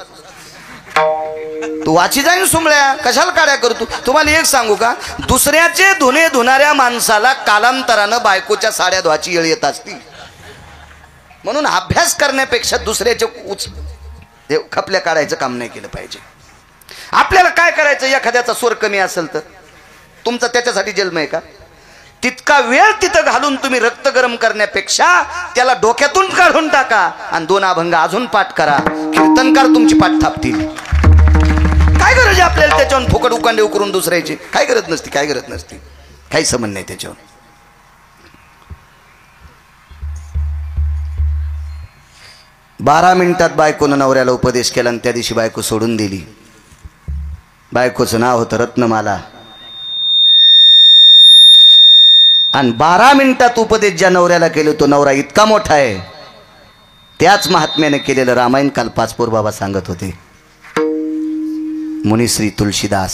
तू वाची जाईन सुमळ्या, कशाला काड्या करतो. तुम्हाला एक सांगू का, दुसऱ्याचे धुणे धुणाऱ्या माणसाला कालांतरानं बायकोच्या साड्या धुवाची येळ येत असती. म्हणून अभ्यास करण्यापेक्षा दुसऱ्याचे खपल्या काढायचं काम नाही केलं पाहिजे. आपल्याला काय करायचं, एखाद्याचा स्वर कमी असेल तर तुमचा त्याच्यासाठी जन्म आहे का? तितका वेळ तिथं घालून तुम्ही रक्त गरम करण्यापेक्षा त्याला डोक्यातून काढून टाका आणि 2 अभंग अजून पाठ करा. कीर्तनकार तुमची पाठ थापतील. काय गरज आहे आपल्याला त्याच्यावर फुकट उकांडे उकरून दुसऱ्याची? काय गरज नसती, काही संबंध नाही त्याच्यावर. बारा मिनिटात बायकोनं नवऱ्याला उपदेश केला आणि त्या दिवशी बायको सोडून दिली. बायकोचं नाव होतं रत्नमाला. आणि 12 मिनिटात उपदेश ज्या नवऱ्याला केले तो नवरा इतका मोठा आहे. त्याच महात्म्याने केलेलं रामायण काल पाचपोर बाबा सांगत होते. मुनिश्री तुलसीदास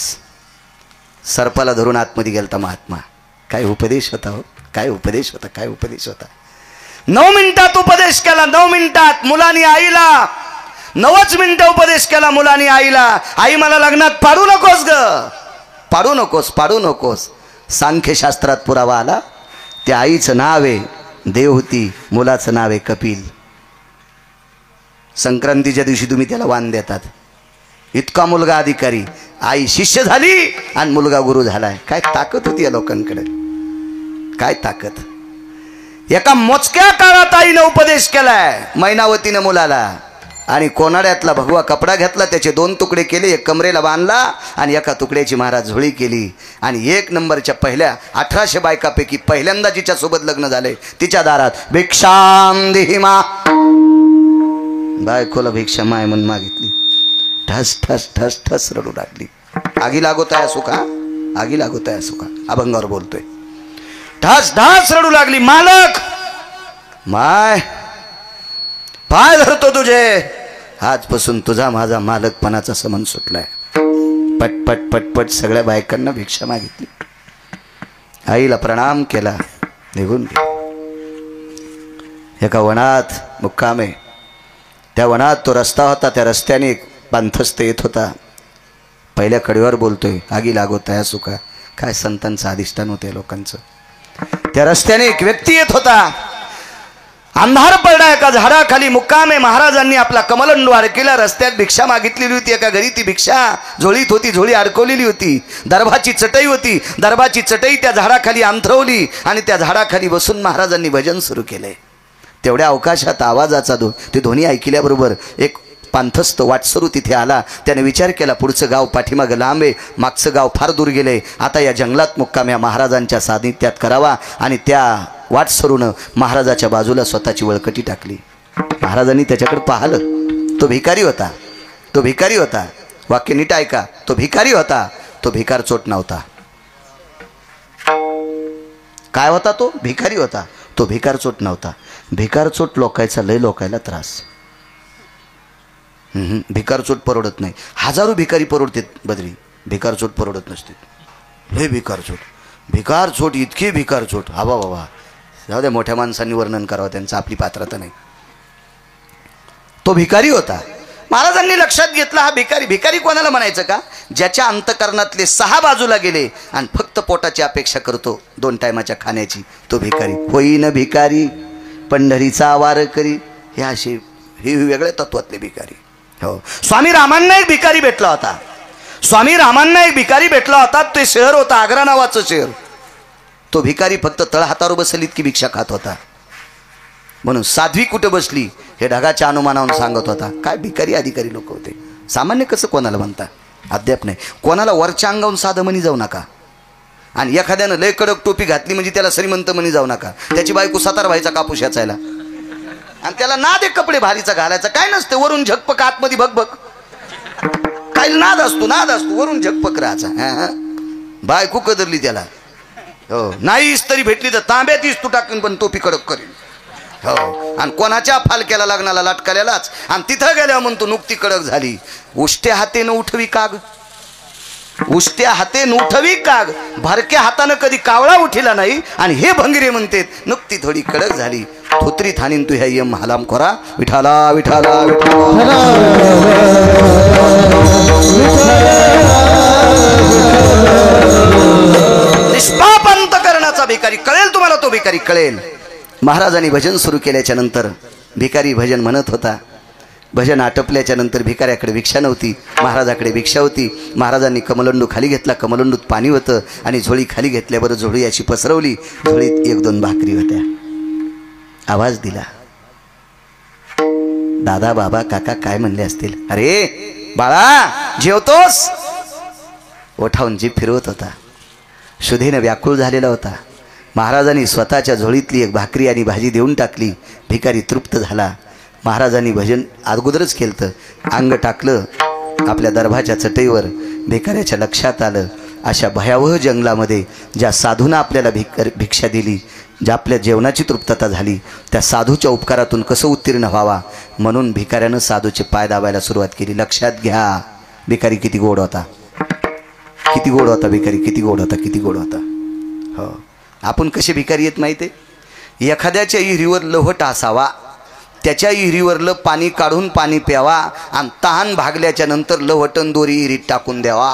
सर्पाला धरून आतमध्ये गेलता महात्मा. काय उपदेश होता हो, काय उपदेश होता, काय उपदेश होता. 9 मिनिटात उपदेश केला. 9 मिनिटात मुलांनी आईला 9च मिनिटं उपदेश केला मुलांनी आईला. आई मला लग्नात पाडू नकोस ग, पाडू नकोस, पाडू नकोस. सांख्यशास्त्रात पुरावा आला. त्या आईचं नाव आहे देवहूती, मुलाचं नाव आहे कपिल. संक्रांतीच्या दिवशी तुम्ही त्याला वाण देतात. इतका मुलगा अधिकारी, आई शिष्य झाली आणि मुलगा गुरु झालाय. काय ताकद होती या लोकांकडे, काय ताकद. एका मोजक्या काळात आईनं उपदेश केलाय मैनावतीनं मुलाला. आणि कोनाड्यातला भगवा कपडा घेतला, त्याचे 2 तुकडे केले, एक कमरेला बांधला आणि एका तुकड्याची महाराज झोळी केली. आणि 1 नंबरच्या पहिल्या 1800 बायकापैकी पहिल्यांदा जिच्या सोबत लग्न झाले तिच्या दारात भिक्षाम देहि मा. बायकोला भिक्षा माय म्हणून मागितली. ठस ठस ठस ठस रडू लागली. आगी लागोत आहे सुका, आगी लागोत आहे सुका, अभंगावर बोलतोय. ढास ढास रडू लागली. मालक माय पाय धरतो तुझे, आजपासून तुझा माझा मालकपणाचा समन सुटलाय. पटपट पटपट सगळ्या बायकांना भिक्षा मागितली. आईला प्रणाम केला, निघून गेला. एका वनात मुक्कामे. त्या वनात तो रस्ता होता, त्या रस्त्याने एक पांथस्त येत होता. पहिल्या कडेवर बोलतोय आगी लागोत आहे सुका. काय संतांचं अधिष्ठान होते लोकांचं. त्या रस्त्याने एक व्यक्ती येत होता. अंधार पडला. एका झाडाखाली मुक्कामे. महाराजांनी आपला कमलंडवार केला. रस्त्यात भिक्षा मागितलेली होती. एका घरी ती भिक्षा झोळीत होती, झोळी अडकवलेली होती. दरबाची चटई होती, दरबाची चटई त्या झाडाखाली अंथरवली आणि त्या झाडाखाली बसून महाराजांनी भजन सुरू केले. तेवढ्या अवकाशात आवाजाचा ते ध्वनी ऐकल्याबरोबर एक पांथस्त वाटसरू तिथे आला. त्याने विचार केला, पुढचं गाव पाठीमागं लांब आहे, मागचं गाव फार दूर गेले. आता या जंगलात मुक्काम या महाराजांच्या सानिध्यात करावा. आणि त्या वाटसरूनं महाराजाच्या बाजूला स्वतःची वळकटी टाकली. महाराजांनी त्याच्याकडे पाहिलं. तो भिकारी होता, तो भिकारी होता. वाक्य नीट ऐका. तो भिकारी होता, तो भिकार चोट नव्हता. काय होता तो? भिकारी होता, तो भिकार चोट नव्हता. भिकार चोट लोकायचा लय लोकायला त्रास. भिकार चोट परवडत नाही. हजारो भिकारी परवडतात बद्री, भिकार चोट परवडत नसते. लय भिकार चोट, भिकार चोट, इतकी भिकार चोट. हवा बाबा जाऊ द्या, मोठ्या माणसांनी वर्णन करावं, त्यांचं आपली पात्रता नाही. तो भिकारी होता. महाराजांनी लक्षात घेतला हा भिकारी. भिकारी कोणाला म्हणायचं का? ज्याच्या अंतकरणातले 6 बाजूला गेले आणि फक्त पोटाची अपेक्षा करतो 2 टायमाच्या खाण्याची, तो भिकारी. होईन भिकारी पंढरीचा वार करी. हे असे हे वेगळ्या तत्वातले भिकारी. हो, स्वामी रामांना एक भिकारी भेटला होता. स्वामी रामांना एक भिकारी भेटला होता. ते शहर होतं आग्रा नावाचं शहर. तो भिकारी फक्त तळहातावर बसलीत की भिक्षा खात होता. म्हणून साध्वी कुठे बसली हे ढगाच्या अनुमानावरून सांगत होता. काय भिकारी अधिकारी लोक होते. सामान्य कसं कोणाला म्हणता अद्याप नाही. कोणाला वरच्या अंगावून साधं म्हणी जाऊ नका. आणि एखाद्यानं लय कडक टोपी घातली म्हणजे त्याला श्रीमंत म्हणी जाऊ नका. त्याची बायको 7 व्हायचा कापूस याचायला आणि त्याला नाद एक कपडे भारीचा घालायचा. काय नसते, वरून झकपक आतमध्ये भगभग. काय नाद असतो, नाद असतो, वरून झकपक राहायचा. बायको कदरली त्याला. हो, नाही तरी भेटली तर तांब्यातीच तू टाकून पण टोपी कडक करेल. हो, आणि कोणाच्या फालक्याला लग्नाला लटकाल्यालाच. आणि तिथं गेल्यावर म्हणतो नुकती कडक झाली. उष्ट्या हातेनं उठवी काग, उष्ट्या हातेन उठवी काग. भरक्या हातानं कधी कावळा उठिला नाही. आणि हे भंगिरे म्हणते नुकती थोडी कडक झाली. थोत्री थानीन तू ह्या यम हलाम खोरा. विठाला विठाला विठाला. निष्पाप अंतकरणाचा भिकारी. कळेल तुम्हाला तो भिकारी, कळेल. महाराजांनी भजन सुरू केल्याच्या नंतर भिकारी भजन म्हणत होता. भजन आटपल्याच्या नंतर भिकाऱ्याकडे भिक्षा नव्हती, महाराजाकडे भिक्षा होती. महाराजांनी कमलंडू खाली घेतला. कमलंडूत पाणी होतं आणि झोळी खाली घेतल्याबरोबर झोळी अशी पसरवली. झोळीत 1-2 भाकरी होत्या. आवाज दिला. दादा बाबा काका काय म्हणले असतील. अरे बाळा जेवतोस? ओठावून जीभ फिरवत होता. शुद्धीनं व्याकुळ झालेला होता. महाराजांनी स्वतःच्या झोळीतली 1 भाकरी आणि भाजी देऊन टाकली. भिकारी तृप्त झाला. महाराजांनी भजन अगोदरच केलं. अंग टाकलं आपल्या दरबाच्या चटईवर. भिकाऱ्याच्या लक्षात आलं अशा भयावह जंगलामध्ये ज्या साधूनं आपल्याला भिक्षा दिली, ज्या आपल्या जेवणाची तृप्तता झाली, त्या साधूच्या उपकारातून कसं उत्तीर्ण व्हावा म्हणून भिकाऱ्यानं साधूचे पाय दाबायला सुरुवात केली. लक्षात घ्या, भिकारी किती गोड होता, किती गोड होता भिकारी, किती गोड होता, किती गोड होता. हो, आपण कसे भिकारी आहेत माहिती आहे? एखाद्याच्या विहिरीवर लव्हट असावा, त्याच्या विहिरीवरलं पाणी काढून पाणी प्यावा आणि तहान भागल्याच्या नंतर लव्हटन दोरी विहिरीत टाकून द्यावा.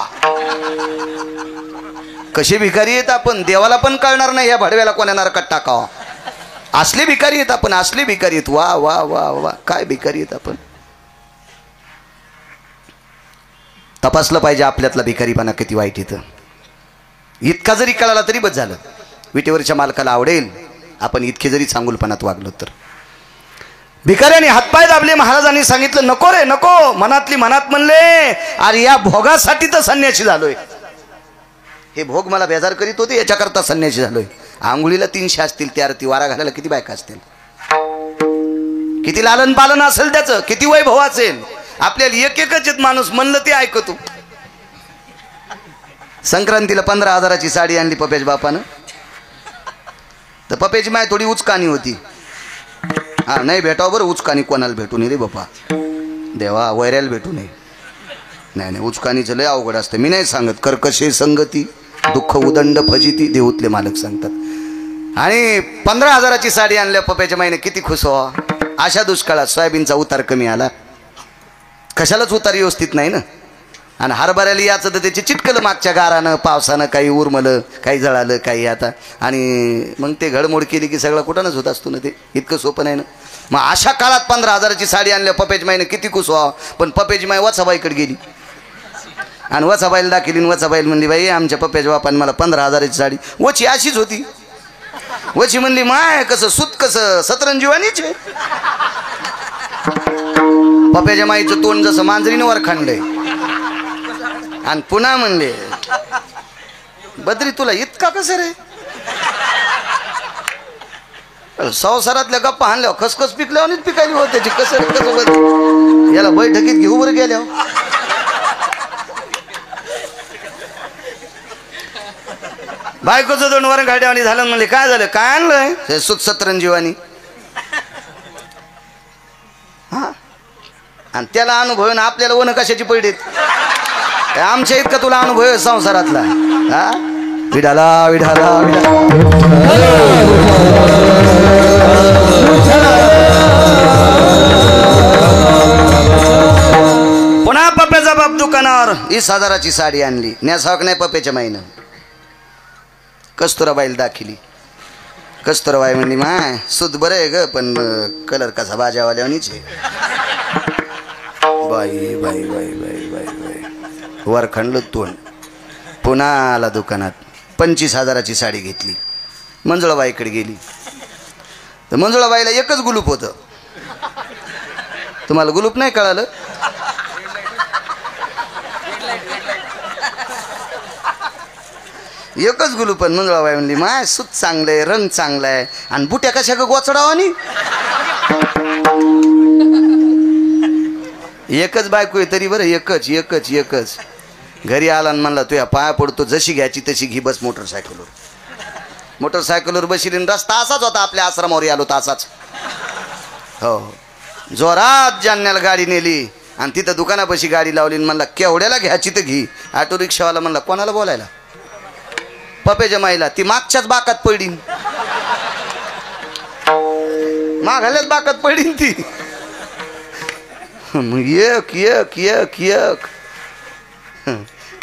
कसे भिकारी आहेत आपण, देवाला पण कळणार नाही या भडव्याला कोण्या नरकात टाकावा. असले भिकारी आहेत आपण, असले भिकारी आहेत. वा वा वा वा, काय भिकारी आहेत आपण. तपासलं पाहिजे आपल्यातला भिकारीपणा किती वाईट येतं. इतका जरी कळाला तरी बस झालं. विटेवरच्या मालकाला आवडेल आपण इतके जरी चांगुलपणात वागलो तर. भिकाऱ्याने हातपाय दाबले, महाराजांनी सांगितलं नको रे नको. मनातली मनात म्हणले अरे या भोगासाठी तर संन्यासी झालोय, हे भोग मला बेजार करीत होते याच्याकरता संन्यासी झालोय. आंघोळीला 300 असतील, त्या आरती वारा घालायला किती बायका असतील, किती लालन पालन असेल त्याचं, किती वैभव असेल. आपल्याला एक एकच माणूस म्हणलं ते ऐकतो. संक्रांतीला 15,000ची साडी आणली पप्याच्या बापानं, तर पप्याची माय थोडी उचकानी होती. हा नाही भेटावं बरं, उचकानी कोणाला भेटू नये रे बापा, देवा वैऱ्याला भेटू नये. नाही नाही, उचकानीचं लय अवघड असतं. मी नाही सांगत, कर्कशे संगती दुःख उदंड फजिती, देऊतले मालक सांगतात. आणि 15,000ची साडी आणल्या पप्याच्या माईने किती खुश व्हा. अशा दुष्काळात सोयाबीनचा उतार कमी आला, कशालाच उतार व्यवस्थित नाही ना. आणि हरभऱ्याला याचं तर त्याची चिटकलं मागच्या गारानं पावसानं, काही उरमलं काही जळालं काही आता. आणि मग ते घडमोड केली की सगळं कुठंच होत असतो ना, ते इतकं सोपं नाही ना. मग अशा काळात 15,000ची साडी आणल्या पप्याची माईने किती खुश व्हा. पण पप्याची माई वचाबाईकडे गेली आणि वचाबाईला दाखिली. वचाबाईल म्हणली बाई आमच्या पप्याच्या बापाने मला 15,000ची साडी. वची अशीच होती. वची म्हणली माय कसं सुत कसं सतरंजीवानीच आहे. पप्याच्या माईचं तोंड जसं मांजरीनं वर खांडलंय. आणि पुन्हा म्हणले बद्री तुला इतका कसं रे. संसारातल्या गप्पा हाणल्या खसखस पिकल्यावरच पिकायली होत त्याची. कसं कसं बद्री याला बैठकीत घेऊ बरं गेल्या. बायकोचं दोन वर गाड्यावानी झालं. म्हणले काय झालं, काय आणलंय. हे सुत सतरंजीवानी. हा, आणि त्याला अनुभव ना आपल्याला वन कशाची पडीत. आमच्या इतका तुला अनुभव आहे संसारातला. हा विढाला विढाला पुन्हा पप्याचा बाप दुकानावर 20,000ची साडी आणली. न्यासावक नाही पप्याच्या माईनं. कस्तुराबाईला दाखिली. कस्तुराबाई म्हणली माय सुद बरं आहे ग, पण कलर कसा बाजावाल्यावानीच आहे. बाई बाई बाई बाई बाई बाई वर खणलं तोंड. पुन्हा आला दुकानात. 25,000ची साडी घेतली. मंजुळाबाईकडे गेली तर मंजुळाबाईला एकच गुलूप होतं. तुम्हाला गुलूप नाही कळालं. एकच गुलूप. मंजुळाबाई म्हणली माय सूत चांगलंय, रंग चांगलाय, आणि बुट्या कशा ग गोचडावानी. एकच बायको आहे तरी बरं, एकच एकच एकच. घरी आला आणि म्हणला तुया पाया पडतो, जशी घ्यायची तशी घी, बस मोटरसायकलवर. मोटरसायकलवर बसली. रस्ता असाच होता आपल्या आश्रमावर आलो तर असाच. हो, जोरात जालन्याला गाडी नेली आणि तिथं दुकानापाशी गाडी लावली. म्हणला केवढ्याला घ्यायची तर घी. ऑटो रिक्षावाला म्हणला कोणाला बोलायला. पप्याच्या माईला. ती मागच्याच बाकात पडीन, माघाल्याच बाकात पडीन ती. एक एक एक एक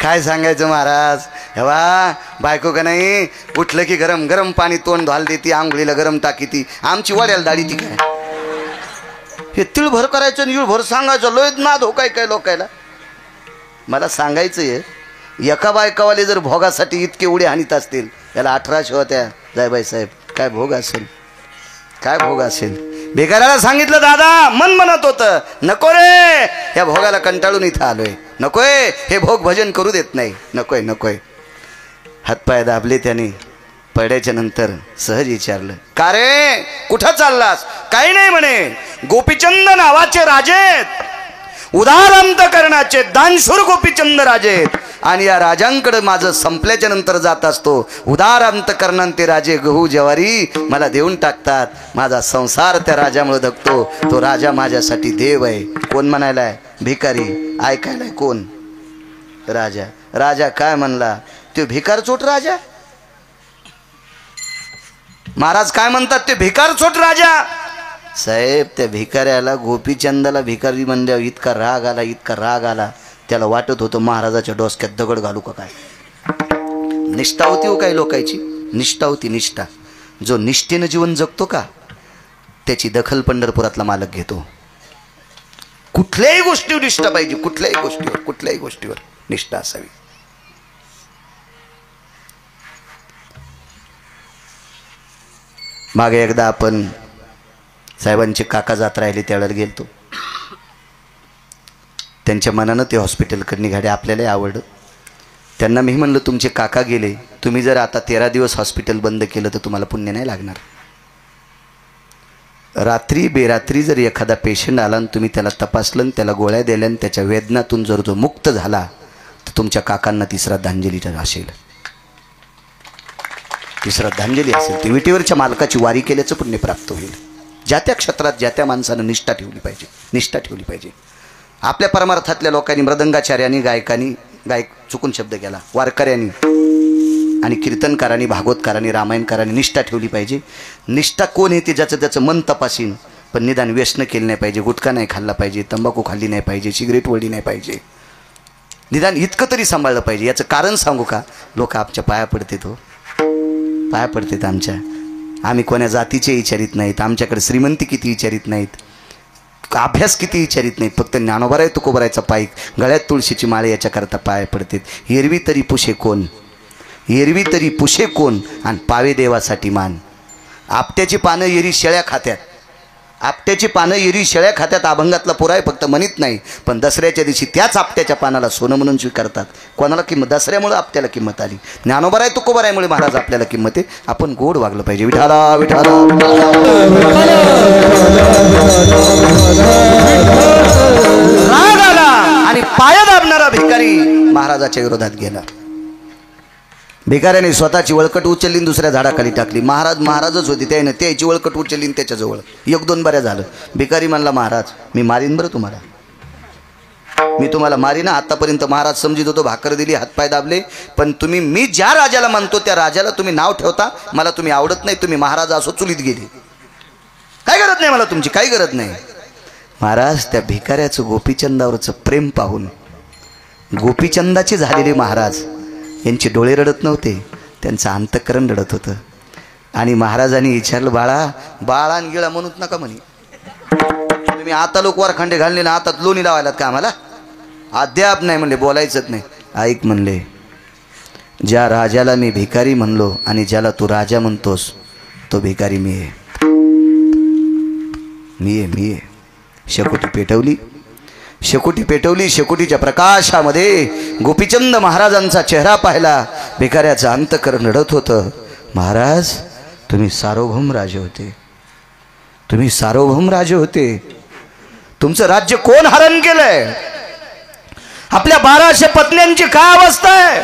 काय सांगायचं महाराज. हेवा बायको का नाही उठलं की गरम गरम पाणी तोंड धुवायला देती, आंघोळीला गरम टाकी ती. आमची वड्याला दाढी ती काय हे तिळभर करायचं आणि इळभर सांगायचं. लोयत नाद हो काय काय लोकायला. मला सांगायचं आहे एका बायकावाले जर भोगासाठी इतके उडे हानीत असतील, याला 18 होत्या जायबाई साहेब. काय भोग असेल, काय भोग असेल. भिकाऱ्याला सांगितलं दादा, मन म्हणत होतं नको रे या भोगाला कंटाळून इथं आलोय, नकोय हे भोग भजन करू देत नाही, नकोय नकोय. हातपाय दाबले त्याने. पड्याच्या नंतर सहज विचारलं का रे कुठं चाललास. काही नाही म्हणे. गोपीचंद नावाचे राजेत, उदार अंतकरणाचे दानशूर गोपीचंद राजेत, आणि या राजांकडे माझं संपल्याच्या नंतर जात असतो. उदार अंतकरणांते राजे गहू ज्वारी मला देऊन टाकतात. माझा संसार त्या राजामुळे धकतो. तो राजा माझ्यासाठी देव आहे. कोण म्हणायलाय भिकारी, ऐकायलाय कोण. राजा राजा काय म्हणला, ते भिकारचोट राजा. महाराज काय म्हणतात, ते भिकारचोट राजा. साहेब त्या भिकाऱ्याला, गोपीचंदाला भिकारी म्हणल्यावर इतका राग आला त्याला वाटत होतं महाराजाच्या डोसक्यात दगड घालू का काय. निष्ठा होती हो काही लोकांची, निष्ठा होती, निष्ठा. जो निष्ठेनं जीवन जगतो का त्याची दखल पंढरपुरातला मालक घेतो. कुठल्याही गोष्टीवर निष्ठा पाहिजे, कुठल्याही गोष्टीवर निष्ठा असावी. मागे एकदा आपण साहेबांचे काका जात राहिले त्यावेळेला गेलतो. त्यांच्या मनानं ते हॉस्पिटलकडे निघाले, आपल्यालाही आवडलं. त्यांना मी म्हणलं, तुमचे काका गेले, तुम्ही जर आता 13 दिवस हॉस्पिटल बंद केलं तर तुम्हाला पुण्य नाही लागणार. रात्री बेरात्री जर एखादा पेशंट आला आणि तुम्ही त्याला तपासलं आणि त्याला गोळ्या दिल्या आणि त्याच्या वेदनातून जर जो मुक्त झाला तर तुमच्या काकांना ती श्रद्धांजली असेल, ती श्रद्धांजली असेल. ती विटीवरच्या मालकाची वारी केल्याचं पुण्य प्राप्त होईल. ज्या त्या क्षेत्रात ज्या त्या माणसानं निष्ठा ठेवली पाहिजे. आपल्या परमार्थातल्या लोकांनी, मृदंगाचार्यांनी, गायकांनी, गायक चुकून शब्द केला, वारकऱ्यांनी आणि कीर्तनकारांनी, भागवतकारांनी, रामायणकारांनी निष्ठा ठेवली पाहिजे. निष्ठा कोण आहे ते ज्याचं मन तपासीन, पण निदान व्यसन केलं नाही पाहिजे, गुटखा नाही खाल्ला पाहिजे, तंबाखू खाल्ली नाही पाहिजे, सिगरेट वळली नाही पाहिजे, निदान इतकं तरी सांभाळलं पाहिजे. याचं कारण सांगू का, लोक आमच्या पाया पडतात, पाया पडतात आमच्या. आम्ही कोण्या जातीचे विचारित नाहीत, आमच्याकडे श्रीमंती किती विचारित नाहीत, अभ्यास किती विचारित नाहीत, फक्त ज्ञानोबाराय तुकोबारायचा पाईक, गळ्यात तुळशीची माळे याच्याकरता पाय पडतात. एरवी तरी पुशे कोण आणि पावे देवासाठी मान. आपट्याची पानं एरी शेळ्या खात्यात, अभंगातला पुराय फक्त म्हणत नाही, पण दसऱ्याच्या दिवशी त्याच आपट्याच्या पानाला सोनं म्हणून स्वीकारतात. कोणाला किंमत, दसऱ्यामुळे आपल्याला किंमत आली, ज्ञानोबाराय तुकोबारायमुळे महाराज आपल्याला किंमत आहे. आपण गोड वागलं पाहिजे. विठाला विठाला राग आला आणि पाया दाबणारा भिकारी महाराजाच्या विरोधात गेला. भिकाऱ्याने स्वतःची वळकट उचलली, दुसऱ्या झाडाखाली टाकली. महाराजच होती, त्याने त्याची वळकट उचलली त्याच्याजवळ 1-2 बऱ्या झालं. भिकारी म्हणला, महाराज मी मारीन बरं तुम्हाला, मी तुम्हाला मारीन. आतापर्यंत महाराज समजित होतो, भाकर दिली, हातपाय दाबले, पण तुम्ही, मी ज्या राजाला मानतो त्या राजाला तुम्ही नाव ठेवता, मला तुम्ही आवडत नाही, तुम्ही महाराज असो चुलीत गेली, काय गरज नाही मला तुमची, काही गरज नाही. महाराज त्या भिकाऱ्याचं गोपीचंदावरचं प्रेम पाहून, गोपीचंदाचे झालेले महाराज यांचे डोळे रडत नव्हते, त्यांचं अंतःकरण रडत होतं. आणि महाराजांनी विचारलं, बाळा गिळा म्हणूच नका म्हणे, तुम्ही आता लोक वारखंडे घालले ना, आता लोणी लावायलात का आम्हाला, अद्याप नाही म्हणले, बोलायचंच नाही. ऐक म्हणले, ज्या राजाला मी भिकारी म्हणलो आणि ज्याला तू राजा म्हणतोस तो भिकारी मी आहे. शेकोटी पेटवली. शेकोटीच्या प्रकाशामध्ये गोपीचंद महाराजांचा चेहरा पाहिला. भिकाऱ्याचं अंतःकरण रडत होतं. महाराज तुम्ही सार्वभौम राजे होते, तुमचं राज्य कोण हरण केलंय? आपल्या 1200 पत्न्यांची काय अवस्था आहे?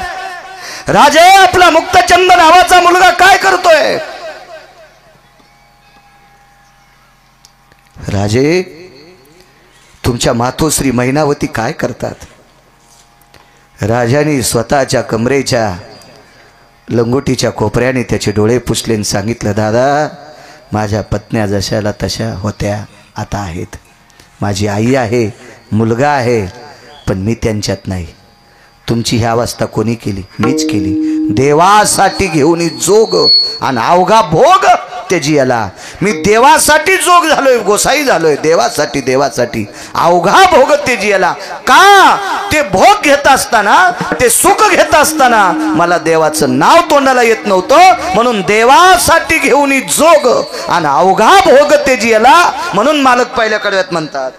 राजे आपला मुक्तचंद नावाचा मुलगा काय करतोय? राजे तुमच्या मातोश्री मैनावती काय करतात? राजाने स्वतःच्या कमरेच्या लंगोटीच्या कोपऱ्याने त्याचे डोळे पुसले आणि सांगितलं, दादा माझ्या पत्न्या जशाला तशा होत्या आता आहेत. माझी आई आहे, मुलगा आहे, पण मी त्यांच्यात नाही. तुमची ही अवस्था कोणी केली? मीच केली. देवासाठी घेऊन जोग आणि अवघा भोग त्याची याला. मी देवासाठी जोग झालोय, गोसाई झालोय, देवासाठी अवघा भोग त्याची याला. का? ते भोग घेत असताना, ते सुख घेत असताना मला देवाचं नाव तोंडाला येत नव्हतं, म्हणून देवासाठी घेऊन जोग आणि अवघा भोग त्याची याला. म्हणून मालक पहिल्या कडव्यात म्हणतात,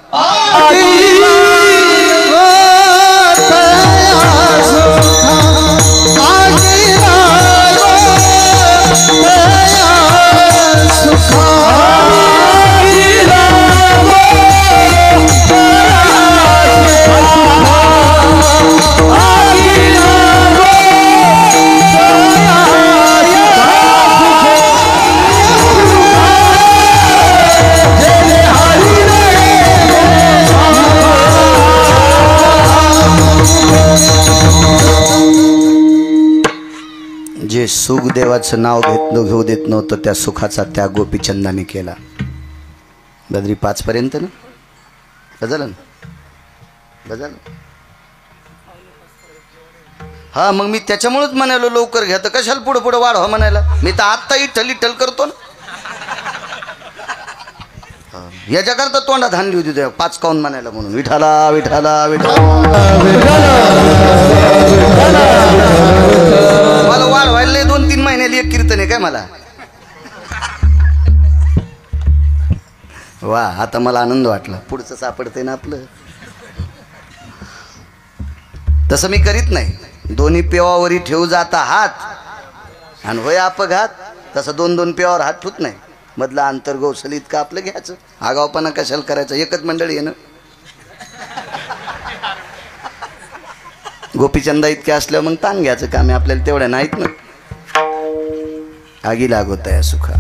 जे सुख देवाचं नाव घेऊ देत नव्हतं त्या सुखाचा त्याग गोपीचंदाने केला. बद्री 5 पर्यंत ना गजल हा. मग मी त्याच्यामुळेच म्हणालो लवकर घ्या, तर कशाला पुढं पुढं वाढवा म्हणायला. मी तर आत्ता इठल करतो ना. याच्याकरता तोंडात हाणली होती त्या 5 काऊन म्हणायला म्हणून. विठाला विठाला विठाला मला वाढवायला 2-3 महिन्याला एक कीर्तन आहे काय मला. वा, आता मला आनंद वाटला. पुढचं सापडते ना आपलं. तसं मी करीत नाही. दोन्ही पेवावरी ठेवू जाता हात आणि होय अपघात. तसं 2-2 पेवावर हात ठेवत नाही. मधलं अंतर गौसलीत का आपलं घ्यायचं. आगावपणा कशाला करायचं. एकच मंडळी आहे ना. गोपीचंदा इतके असल्यावर मग ताण घ्यायचं काम आहे आपल्याला. तेवढ्या नाहीत ना. आगी लागत आहे सुखा.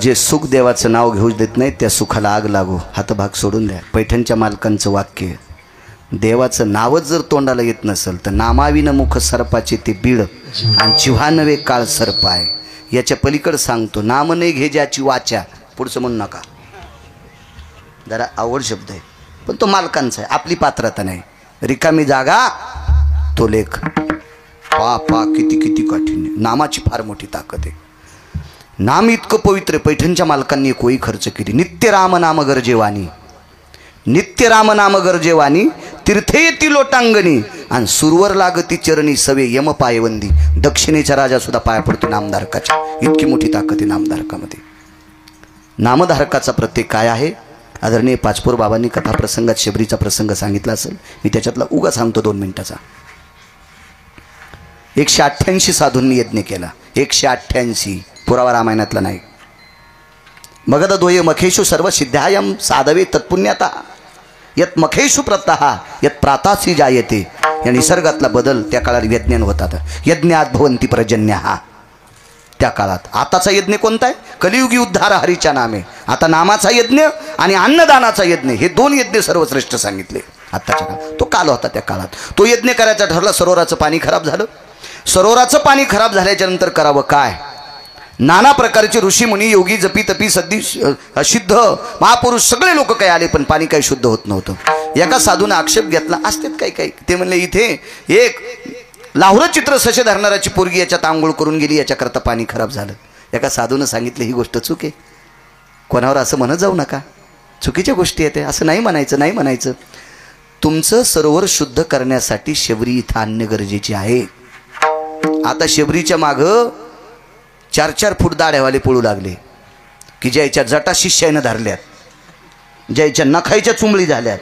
जे सुख देवाचं नाव घेऊ देत नाही त्या सुखाला आग लागो. हातभाग सोडून द्या. पैठणच्या मालकांचं वाक्य. देवाचं नावच जर तोंडाला येत नसेल तर नामाविन मुख सर्पाचे ते बीड आणि जिव्हा नवे काळ सर्प आहे. याच्या पलीकडे सांगतो, नाम नाही घे ज्याची वाचा. पुढचं म्हणू नका. जरा आवड शब्द आहे पण तो मालकांचा आहे. आपली पात्रता नाही. रिकामी जागा तो लेख. पा किती किती कठीण. नामाची फार मोठी ताकद आहे. नाम इतकं पवित्र. पैठणच्या मालकांनी एक वही खर्च केली. नित्य राम नाम गरजेवानी. नित्य राम नाम गरजेवानी तीर्थे येती लोटांगणी आणि सुरवर लागती चरणी सवे यम पायवंदी. दक्षिणेचा राजा सुद्धा पाया पडतो नामधारकाच्या. इतकी मोठी ताकद आहे नामधारकामध्ये. नामधारकाचा प्रत्येक काय आहे. आदरणीय पाचपोर बाबांनी कथाप्रसंगात शबरीचा प्रसंग सांगितला असेल. मी त्याच्यातला उगा सांगतो 2 मिनिटाचा. 188 साधूंनी यज्ञ केला. 188. पुरावा रामायणातला नाही. मगध द्वय मखेषु सर्व सिद्धायम साधवे तत्पुण्याता यत मखेषु प्रतः यत प्रातासी जायते. या निसर्गातला बदल त्या काळात यज्ञान होतात. यज्ञात भवंती पर्जन्या. त्या काळात आताचा यज्ञ कोणता आहे. कलियुगी उद्धार हरीच्या नामे. आता नामाचा यज्ञ आणि अन्नदानाचा यज्ञ हे 2 यज्ञ सर्वश्रेष्ठ सांगितले आत्ताच्या काळात. तो काल होता. त्या काळात तो यज्ञ करायचा ठरला. सरोवराचं पाणी खराब झालं. सरोवराचं पाणी खराब झाल्याच्या नंतर करावं काय. नाना प्रकारचे ऋषी मुनी योगी जपी तपी सद्दी सिद्ध महापुरुष सगळे लोक काय आले पण पाणी काही शुद्ध होत नव्हतं. एका साधूने आक्षेप घेतला. असतेत काही ते म्हणले इथे एक लाहुरं चित्र ससे धरणाराची पोरगी याच्यात आंघोळ करून गेली. याच्याकरता पाणी खराब झालं. एका साधूने सांगितलं ही गोष्ट चूक आहे. कोणावर असं म्हणत जाऊ नका. चुकीच्या गोष्टी येते. असं नाही म्हणायचं. तुमचं सरोवर शुद्ध करण्यासाठी शबरी इथं आणणे गरजेचे आहे. आता शबरीच्या मागं 4-4 फूट दाढ्यावाले पळू लागले की ज्याच्या जटा शिष्यानं धरल्यात, ज्याच्या नखायच्या चुंबळी झाल्यात.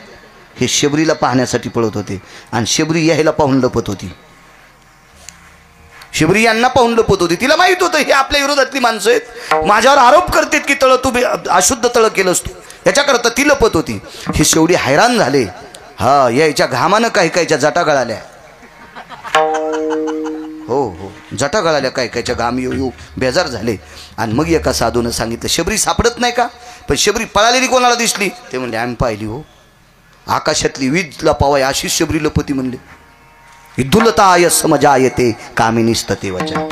हे शबरीला पाहण्यासाठी पळत होते आणि शबरी यायला पाहून लपत होती. शबरी यांना पाहून लपत होती. तिला माहित होतं हे आपल्या विरोधातली माणसं आहेत. माझ्यावर आरोप करतात की तळ तू अशुद्ध तळ केलंस तू. याच्याकरता ती लपत होती. हे शेवटी हैराण झाले. हा, यायच्या घामानं काहीच्या जटा गळाल्या. हो, जटा गळाल्या काहीच्या घाम येऊ बेजार झाले. आणि मग एका साधूनं सांगितलं शबरी सापडत नाही का. पण शबरी पळालेली कोणाला दिसली. ते म्हणले आम्ही पाहिली हो. आकाशातली वीज लपावाय अशी शबरी लपती म्हणले. विदुलताय समजायते कामिनीस्तते वचा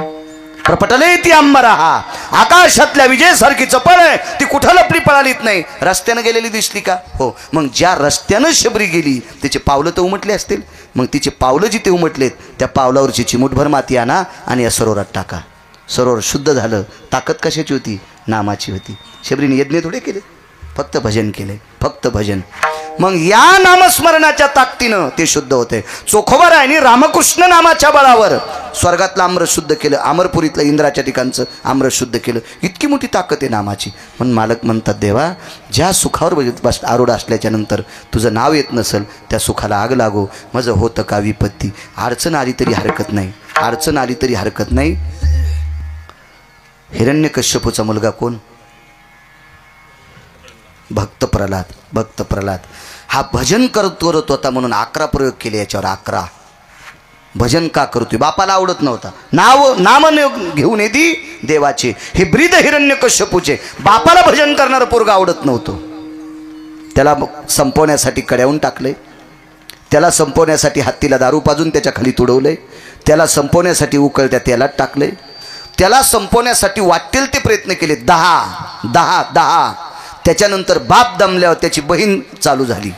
प्रपटले ती अंबरहा. आकाशातल्या विजेसारखी चपळ आहे. ती कुठं लपली पळालीत नाही. रस्त्यानं गेलेली दिसली का. हो. मग ज्या रस्त्यानं शबरी गेली तिचे पावलं तर उमटले असतील. मग तिचे पावलं जिथे उमटलेत त्या पावलावरची चिमूटभर माती आणा आणि या सरोवरात टाका. सरोवर शुद्ध झालं. ताकद कशाची होती. नामाची होती. शबरीने यज्ञ थोडे केले. फक्त भजन केले. फक्त भजन. मग या नामस्मरणाच्या ताकदीनं ते शुद्ध होते. चोखोबारायांनी रामकृष्ण नामाच्या बळावर स्वर्गातलं आम्र शुद्ध केलं. अमरपुरीतलं इंद्राच्या ठिकाणचं आम्र शुद्ध केलं. इतकी मोठी ताकद आहे नामाची. म्हणून मालक म्हणतात देवा ज्या सुखावर आरूढ असल्याच्या नंतर तुझं नाव येत नसेल त्या सुखाला आग लागो. माझं होतं का विपत्ती. अडचण आली तरी हरकत नाही. अडचण आली तरी हरकत नाही. हिरण्यकश्यपूचा मुलगा कोण. भक्त प्रल्हाद. हा भजन करत होता म्हणून 11 प्रयोग केले याच्यावर. 11 भजन का करतोय. बापाला आवडत नव्हता. नाम घेऊन येती देवाचे. हे ब्रीद हिरण्यकश्यपूचे बापाला भजन करणारं पोरगा आवडत नव्हतं. त्याला संपवण्यासाठी कड्यावून टाकले. त्याला संपवण्यासाठी हत्तीला दारू पाजून त्याच्या खाली तुडवलंय, त्याला संपवण्यासाठी उकळत्या तेलात टाकलंय, त्याला संपवण्यासाठी वाटेल ते प्रयत्न केले 10. त्याच्यानंतर बाप दमल्यावर त्याची बहीण चालू झाली.